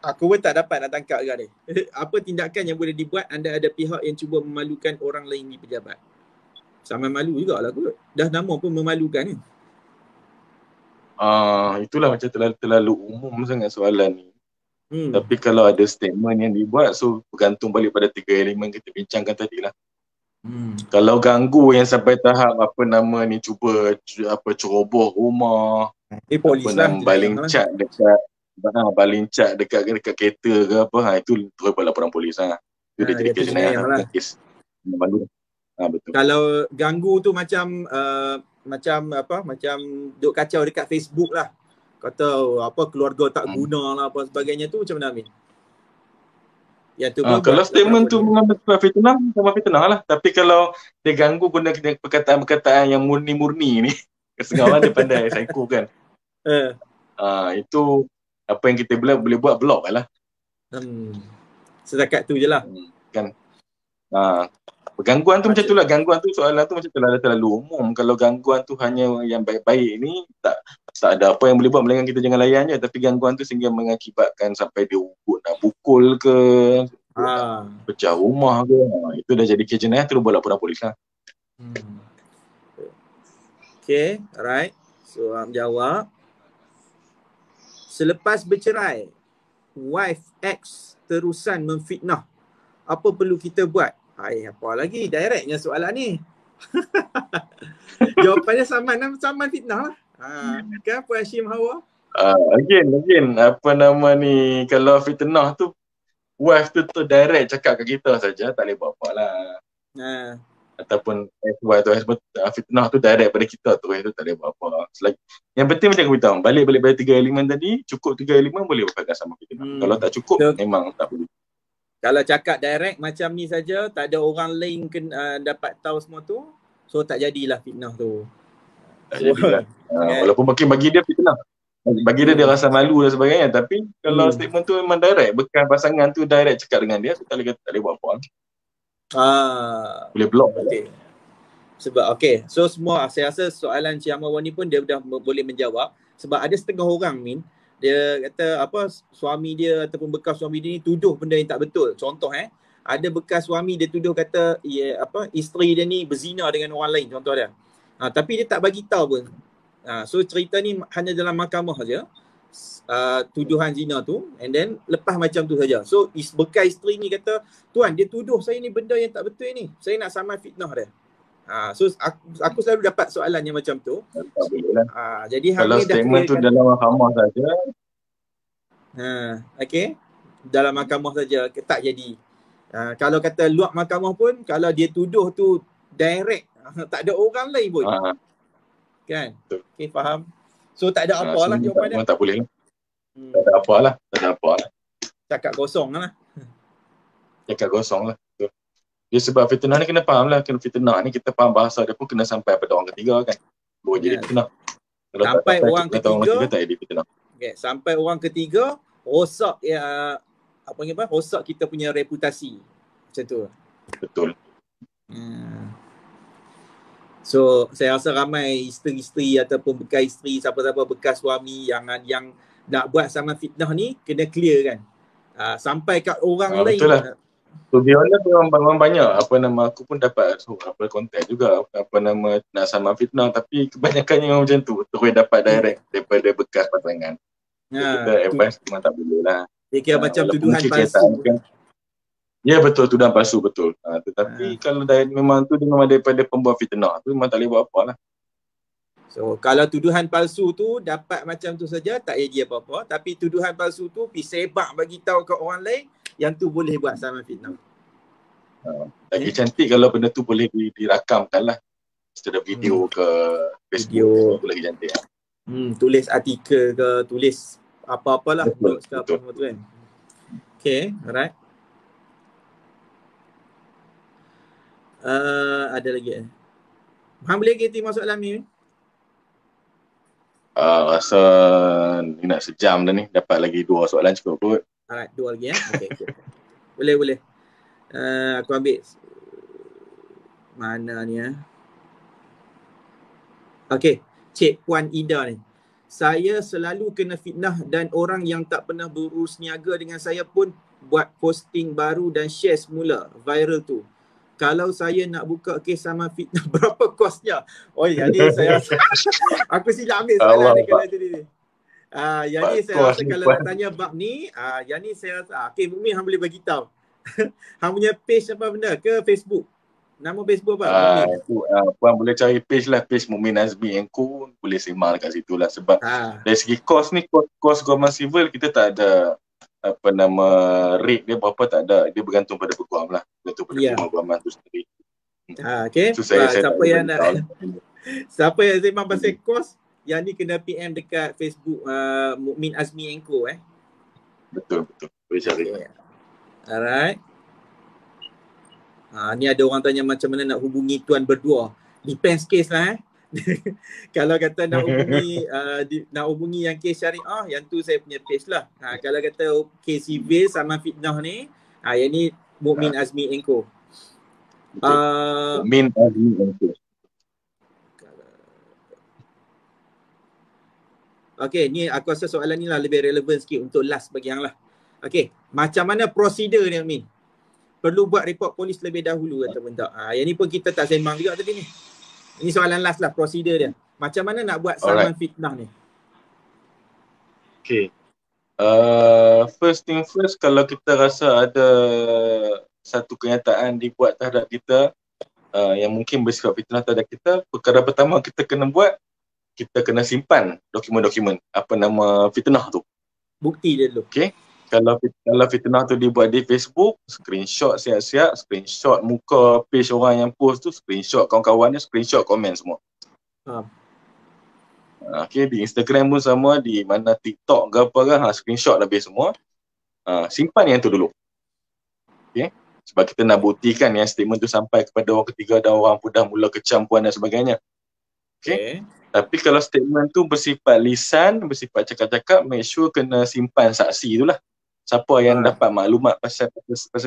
Aku pun tak dapat nak tangkap juga ni. Apa tindakan yang boleh dibuat anda ada pihak yang cuba memalukan orang lain di pejabat? Sama malu jugalah kot. Dah nama pun memalukan ni. Itulah macam terlalu umum sangat soalan ni. Tapi kalau ada statement yang dibuat, so bergantung balik pada 3 elemen kita bincangkan tadi lah. Kalau ganggu yang sampai tahap cuba ceroboh rumah, baling cat dekat kereta ke apa, itu terus buat laporan polis Itu dia jadi kes jenayah, kes malu. Betul. Kalau ganggu tu macam duk kacau dekat Facebook lah. Kata keluarga tak guna lah apa sebagainya tu, macam mana Amin? Ya, tu kalau statement tu mengambil sama fitnah lah. Tapi kalau dia ganggu guna perkataan-perkataan yang murni-murni ni, setengah dia pandai psycho kan. Itu apa yang kita boleh buat, blok lah. Setakat tu je lah. Kan. Gangguan tu macam tu lah. Gangguan tu soalan tu macam terlalu umum. Kalau gangguan tu hanya yang baik-baik ni, tak ada apa yang boleh buat melainkan kita jangan layan je. Tapi gangguan tu sehingga mengakibatkan sampai dia nak pukul ke, pecah rumah ke, itu dah jadi kes jenayah, terus buat laporan polis lah. Okay, alright. So, jawab. Selepas bercerai, wife X terusan memfitnah. Apa perlu kita buat? Apa lagi? Directnya soalan ni. Jawapannya saman fitnah lah. Kan Puan Hashim Hawa? Again, kalau fitnah tu, wife tu direct cakap kat kita saja, tak boleh buat apa lah. Ataupun wife tu fitnah tu direct pada kita tu, itu tak boleh buat apa. Yang penting macam aku beritahu, balik pada 3 elemen tadi, cukup 3 elemen boleh berpegang sama fitnah. Kalau tak cukup, memang tak boleh. Kalau cakap direct macam ni saja, tak ada orang lain dapat tahu semua tu, so tak jadilah fitnah tu. Jadilah. Walaupun bagi dia fitnah. Bagi dia rasa malu dan sebagainya. Tapi kalau statement tu memang direct, bekas pasangan tu direct cakap dengan dia, so tak boleh buat apa. Boleh block. Sebab so semua saya rasa soalan Cik Amawan ni pun dia dah boleh menjawab. Sebab ada setengah orang Min, dia kata suami dia ataupun bekas suami dia ni tuduh benda yang tak betul. Contoh ada bekas suami dia tuduh kata isteri dia ni berzina dengan orang lain, contoh dia. Tapi dia tak bagi tahu pun. So cerita ni hanya dalam mahkamah saja. Tuduhan zina tu, and then lepas macam tu saja. So bekas isteri ni kata, tuan dia tuduh saya ni benda yang tak betul ni. Saya nak saman fitnah dia. So aku selalu dapat soalan yang macam tu. Jadi kalau statement tu dalam mahkamah saja. Dalam mahkamah saja tak jadi. Kalau kata luar mahkamah pun, kalau dia tuduh tu direct, tak ada orang lain pun. Kan? Faham? So tak ada apa lah jawapan dia. Memang tak boleh lah. Tak ada apa lah. Cakap kosong lah. Cakap kosong lah. Betul. Dia sebab fitnah ni kena faham lah. Kena fitnah ni kita faham bahasa dia pun kena sampai pada orang ketiga kan. Baru jadi fitnah. Kalau Sampai orang ketiga, tak jadi fitnah. Okay, sampai orang ketiga rosak rosak kita punya reputasi. Macam tu. Betul. So saya rasa ramai isteri-isteri ataupun bekas isteri, siapa-siapa bekas suami yang nak buat sama fitnah ni kena clear kan. Sampai kat orang lain. Betul lah. To be honest, memang banyak aku pun dapat kontak juga nak sama fitnah, tapi kebanyakannya memang macam tu. Terus dapat direct daripada bekas pasangan. Kita advice memang tak boleh lah. Dia kira macam tuduhan palsu. Ya betul, tuduhan palsu betul. Tetapi kalau memang tu dia memang daripada pembuat fitnah tu memang tak boleh buat apa lah. So kalau tuduhan palsu tu dapat macam tu saja, tak jadi apa-apa. Tapi tuduhan palsu tu pergi sebab bagi tahu ke orang lain, yang tu boleh buat sama fitnah. Lagi cantik kalau benda tu boleh dirakamkan lah. Setelah video ke Facebook, tu lagi cantik lah. Tulis artikel ke, tulis apa-apalah. Betul. Apa tu kan. Okay, alright. Ada lagi boleh ganti masalah ni? Rasa ni nak sejam dah ni. Dapat lagi 2 soalan cukup kot. Alright, 2 lagi Okay. Boleh. Aku ambil mana ni Okay, Cik Puan Ida ni. Saya selalu kena fitnah dan orang yang tak pernah berurus niaga dengan saya pun buat posting baru dan share semula viral tu. Kalau saya nak buka kes sama fitnah, berapa kosnya? Oh, jadi saya aku silap ambil soalan ni kalau tadi ni. Yang ni saya rasa kalau nak tanya bab ni, yang ni saya rasa okay, Mukmin hang boleh bagi tahu. Hang punya page apa benda ke Facebook? Nama Facebook apa? Puan boleh cari page lah, page Mukmin Azmi & Co. Boleh sembang dekat situ lah. Sebab dari segi kos ni, kos government civil kita tak ada rate dia berapa, tak ada. Dia bergantung pada peguam lah. Bergantung pada peguaman tu sendiri. Okay. So, siapa yang sembang pasal kos, yang ni kena PM dekat Facebook Mukmin Azmi & Co. Betul. Boleh cari. Alright. Ni ada orang tanya macam mana nak hubungi tuan berdua. Depends case lah Kalau kata nak hubungi yang kes syariah, yang tu saya punya page lah. Kalau kata kes civil sama fitnah ni, yang ni Mukmin Azmi & Co. Mukmin Azmi & Co. Okay, ni aku rasa soalan ni lah lebih relevan sikit untuk last bagi yang lah. Okay, macam mana prosedur ni Amin? Perlu buat report polis lebih dahulu ataupun tak? Yang ni pun kita tak sembang juga tadi ni. Ini soalan last lah, prosedur dia. Macam mana nak buat saman fitnah ni? Okay. First thing first, kalau kita rasa ada satu kenyataan dibuat terhadap kita yang mungkin bersifat fitnah terhadap kita, perkara pertama kita kena buat, kita kena simpan dokumen-dokumen fitnah tu. Bukti dia dulu. Okay. Kalau fitnah tu dibuat di Facebook, screenshot siap-siap, screenshot muka page orang yang post tu, screenshot kawan-kawannya, screenshot komen semua. Okay, di Instagram pun sama, di mana TikTok ke apa kan, screenshot lebih semua. Simpan yang tu dulu. Okay. Sebab kita nak buktikan yang statement tu sampai kepada orang ketiga dan orang pun dah mula kecam puan dan sebagainya. Okay. Tapi kalau statement tu bersifat lisan, bersifat cakap-cakap, make sure kena simpan saksi tu lah. Siapa yang dapat maklumat pasal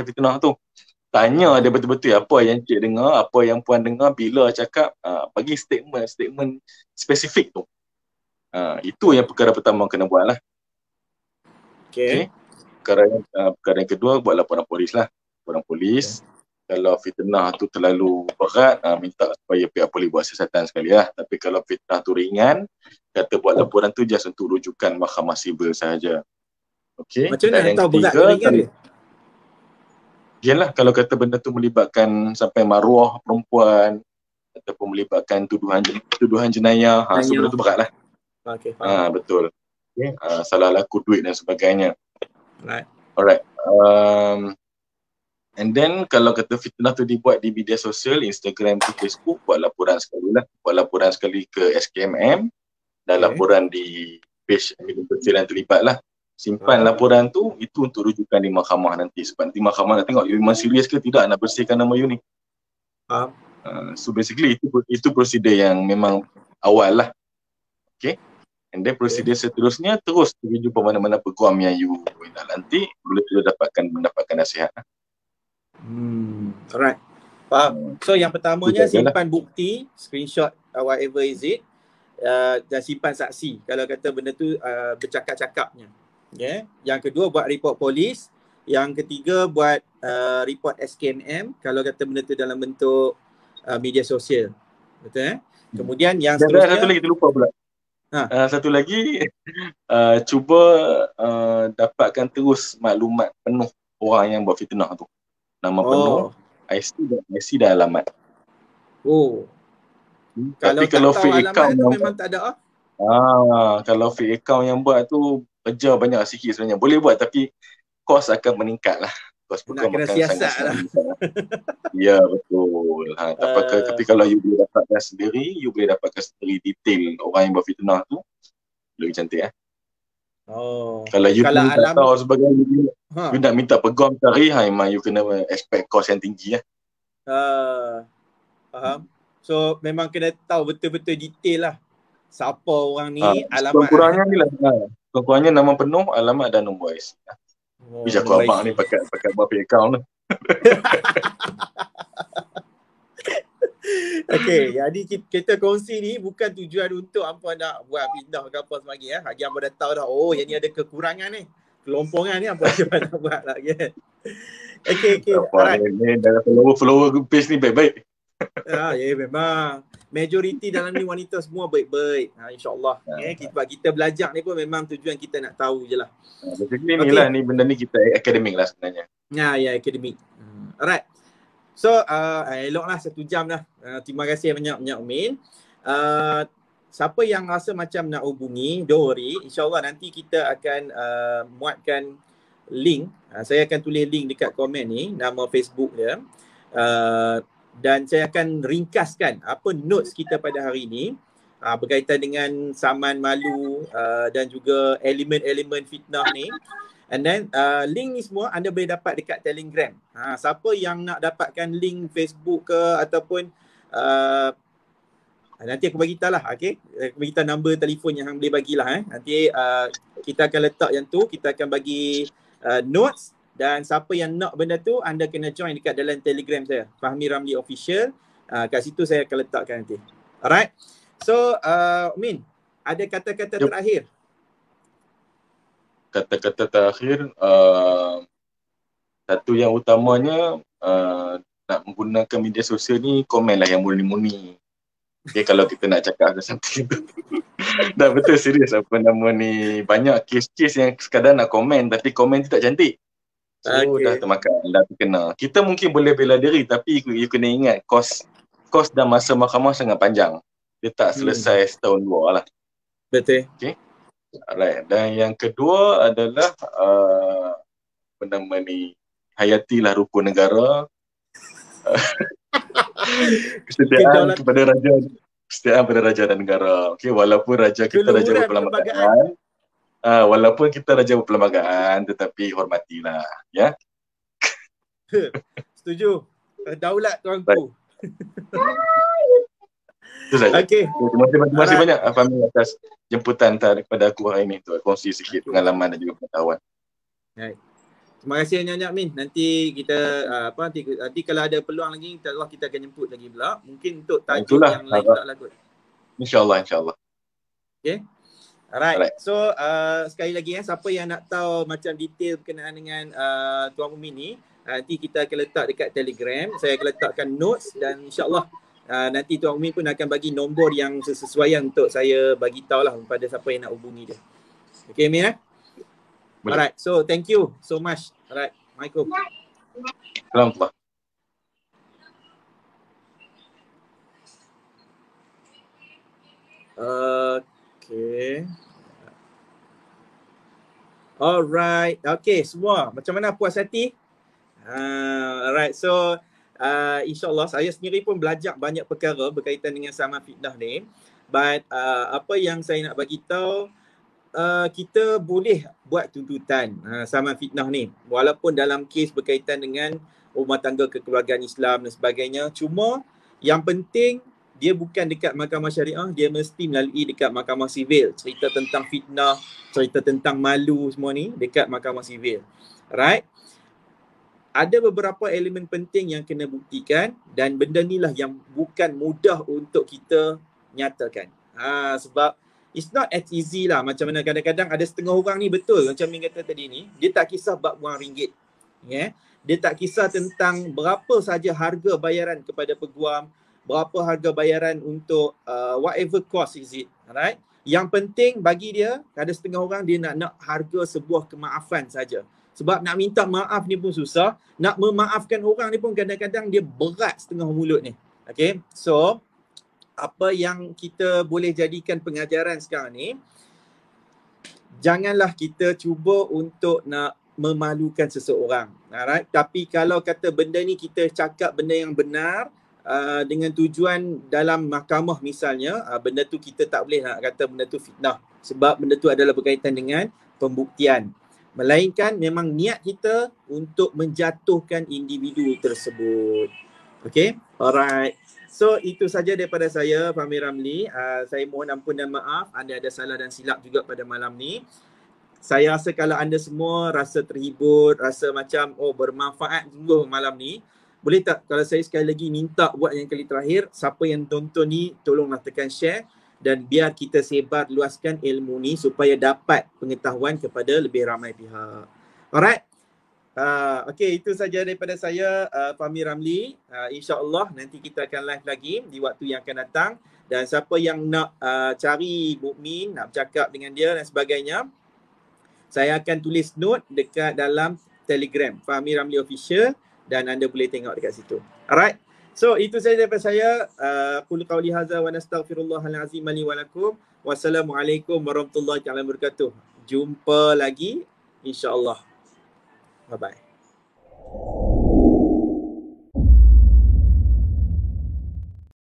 fitnah tu. Tanya dia betul-betul apa yang cik dengar, apa yang puan dengar, bila cakap, bagi statement spesifik tu. Itu yang perkara pertama kena buat lah. Okay. Perkara yang kedua, buat laporan polis lah. Laporan polis. Kalau fitnah tu terlalu berat, minta supaya pihak polis buat siasatan sekali lah. Tapi kalau fitnah tu ringan, kata buat laporan tu just untuk rujukan mahkamah sivil sahaja. Okay. Macam mana tahu berat ke ringan dia? Yalah, kalau kata benda tu melibatkan sampai maruah perempuan ataupun melibatkan tuduhan jenayah, so benda tu berat lah. Okay, betul. Okay. Salah laku duit dan sebagainya. Alright. And then kalau kata fitnah tu dibuat di media sosial, Instagram ke Facebook, buat laporan sekali lah. Buat laporan sekali ke SKMM dan laporan di page media sosial yang terlibat lah. Simpan laporan tu, itu untuk rujukan di mahkamah nanti. Sebab nanti mahkamah nak tengok you memang serius ke tidak nak bersihkan nama you ni. So basically itu prosedur yang memang awal lah. Okay. And then prosedur seterusnya terus terus jumpa mana-mana peguam yang you nak nanti boleh mendapatkan nasihat. Alright. Faham. So yang pertamanya simpan bukti, screenshot whatever is it, dan simpan saksi kalau kata benda tu bercakap-cakapnya. Okay. Yang kedua buat report polis. Yang ketiga buat report SKMM kalau kata benda tu dalam bentuk media sosial. Betul Kemudian yang seterusnya. Satu lagi terlupa pula. Satu lagi cuba dapatkan terus maklumat penuh orang yang buat fitnah tu. Nama penuh, IC dan alamat. Tapi kalau fake account tu memang tak ada. Kalau fake account yang buat tu kerja banyak sikit sebenarnya. Boleh buat tapi kos akan meningkat lah. Kos nak kena siasat lah. Ya betul. Tapi kalau you boleh dapatkan sendiri, you boleh dapatkan sendiri detail orang yang buat fitnah tu, lebih cantik Kalau you tak tahu sebagai you nak minta peguam cari, memang you kena expect kos yang tinggi Faham. So memang kena tahu betul-betul detail lah. Siapa orang ni, alamat. Kurang-kurangnya ni lah. Kurang-kurangnya nama penuh, alamat dan nombor IC. Bisa aku abang ni pakai buat fake account tu. Okay, jadi kita kongsi ni bukan tujuan untuk apa nak buat pindah ke apa semagi Hagi apa dah tahu dah, yang ni ada kekurangan ni, kelompongan ni apa nak buat lah kan. Okay. Alright. Ni dah follower page ni baik-baik. Ya memang majoriti dalam ni wanita semua baik-baik. InsyaAllah. Sebab kita belajar ni pun memang tujuan kita nak tahu je lah. Basically ni lah, ni benda ni kita akademik lah sebenarnya. Ya akademik. Alright. So eloklah 1 jam dah. Terima kasih banyak Min. Siapa yang rasa macam nak hubungi, don't worry. InsyaAllah nanti kita akan muatkan link. Saya akan tulis link dekat komen ni, nama Facebook dia. Dan saya akan ringkaskan apa notes kita pada hari ini berkaitan dengan saman malu dan juga elemen-elemen fitnah ni. And then link ni semua anda boleh dapat dekat Telegram. Siapa yang nak dapatkan link Facebook ke ataupun nanti aku bagi tahu lah, okay? Aku bagi tahu nombor telefon yang boleh bagilah. Nanti kita akan letak yang tu, kita akan bagi notes. Dan siapa yang nak benda tu, anda kena join dekat dalam Telegram saya, Fahmi Ramli Official. Kat situ saya akan letakkan nanti. Alright. So, Min, ada kata-kata terakhir? Kata-kata terakhir, satu yang utamanya, nak menggunakan media sosial ni, komen lah yang murni-murni. Okay, kalau kita nak cakap something tu. Dah betul serius apa nama ni. Banyak kes-kes yang sekadar nak komen, tapi komen tu tak cantik. So dah termakan, dah terkena. Kita mungkin boleh bela diri, tapi you kena ingat kos dan masa mahkamah sangat panjang. Dia tak selesai setahun 2 lah. Betul. Okay. Alright. Dan yang kedua adalah apa nama ni, hayatilah rukun negara. Kesetiaan kepada raja. Kesetiaan pada raja dan negara. Okay, walaupun raja kita raja berperlembagaan. Walaupun kita raja berperlembagaan, tetapi hormatilah, ya. Setuju. Daulat tuanku. Itu saja. Okay. Terima kasih banyak Fahmi atas jemputan kepada aku hari ini untuk kongsi sikit pengalaman dan juga pengetahuan. Terima kasih banyak Min. Nanti kita nanti kalau ada peluang lagi, insya-Allah kita akan jemput lagi pula. Mungkin untuk tajuk yang lain pula lah kot. InsyaAllah. Okay. Alright. So sekali lagi siapa yang nak tahu macam detail berkenaan dengan Tuan Umin ni, nanti kita akan letak dekat Telegram. Saya akan letakkan notes dan insya-Allah nanti Tuan Umin pun akan bagi nombor yang sesuaian untuk saya bagi tahulah kepada siapa yang nak hubungi dia. Okay Min Alright. So thank you so much. Alright. Assalamualaikum. Assalamualaikum. Okay. Alright. Okay semua. Macam mana puas hati? Alright. So insyaAllah saya sendiri pun belajar banyak perkara berkaitan dengan saman fitnah ni. But apa yang saya nak bagi tahu, kita boleh buat tuntutan sama fitnah ni, walaupun dalam kes berkaitan dengan rumah tangga kekeluargaan Islam dan sebagainya. Cuma yang penting dia bukan dekat mahkamah syariah, dia mesti melalui dekat mahkamah sivil. Cerita tentang fitnah, cerita tentang malu semua ni dekat mahkamah sivil. Right? Ada beberapa elemen penting yang kena buktikan dan benda ni lah yang bukan mudah untuk kita nyatakan. Sebab it's not as easy lah. Macam mana kadang-kadang ada setengah orang ni, betul macam Min kata tadi ni, dia tak kisah bab wang ringgit. Yeah? Dia tak kisah tentang berapa saja harga bayaran kepada peguam, berapa harga bayaran untuk whatever cost is it. Alright? Yang penting bagi dia, ada setengah orang dia nak harga sebuah kemaafan saja. Sebab nak minta maaf ni pun susah, nak memaafkan orang ni pun kadang-kadang dia berat setengah mulut ni. Okay, so apa yang kita boleh jadikan pengajaran sekarang ni, janganlah kita cuba untuk nak memalukan seseorang. Alright? Tapi kalau kata benda ni kita cakap benda yang benar, dengan tujuan dalam mahkamah misalnya, benda tu kita tak boleh nak kata benda tu fitnah. Sebab benda tu adalah berkaitan dengan pembuktian. Melainkan memang niat kita untuk menjatuhkan individu tersebut. Okay? Alright. So itu saja daripada saya, Fahmi Ramli. Saya mohon ampun dan maaf anda ada salah dan silap juga pada malam ni. Saya rasa kalau anda semua rasa terhibur, rasa macam bermanfaat sungguh malam ni, boleh tak kalau saya sekali lagi minta buat yang kali terakhir, siapa yang tonton ni tolonglah tekan share dan biar kita sebar luaskan ilmu ni supaya dapat pengetahuan kepada lebih ramai pihak. Alright. Okay, itu saja daripada saya, Fahmi Ramli. InsyaAllah nanti kita akan live lagi di waktu yang akan datang. Dan siapa yang nak cari Mukmin, nak bercakap dengan dia dan sebagainya, saya akan tulis note dekat dalam Telegram Fahmi Ramli Official dan anda boleh tengok dekat situ. Alright. So itu saja daripada saya. Qul qauli hadza wa nastaghfirullahal azim li wa lakum. Wassalamualaikum warahmatullahi wabarakatuh. Jumpa lagi insya-Allah. Bye bye.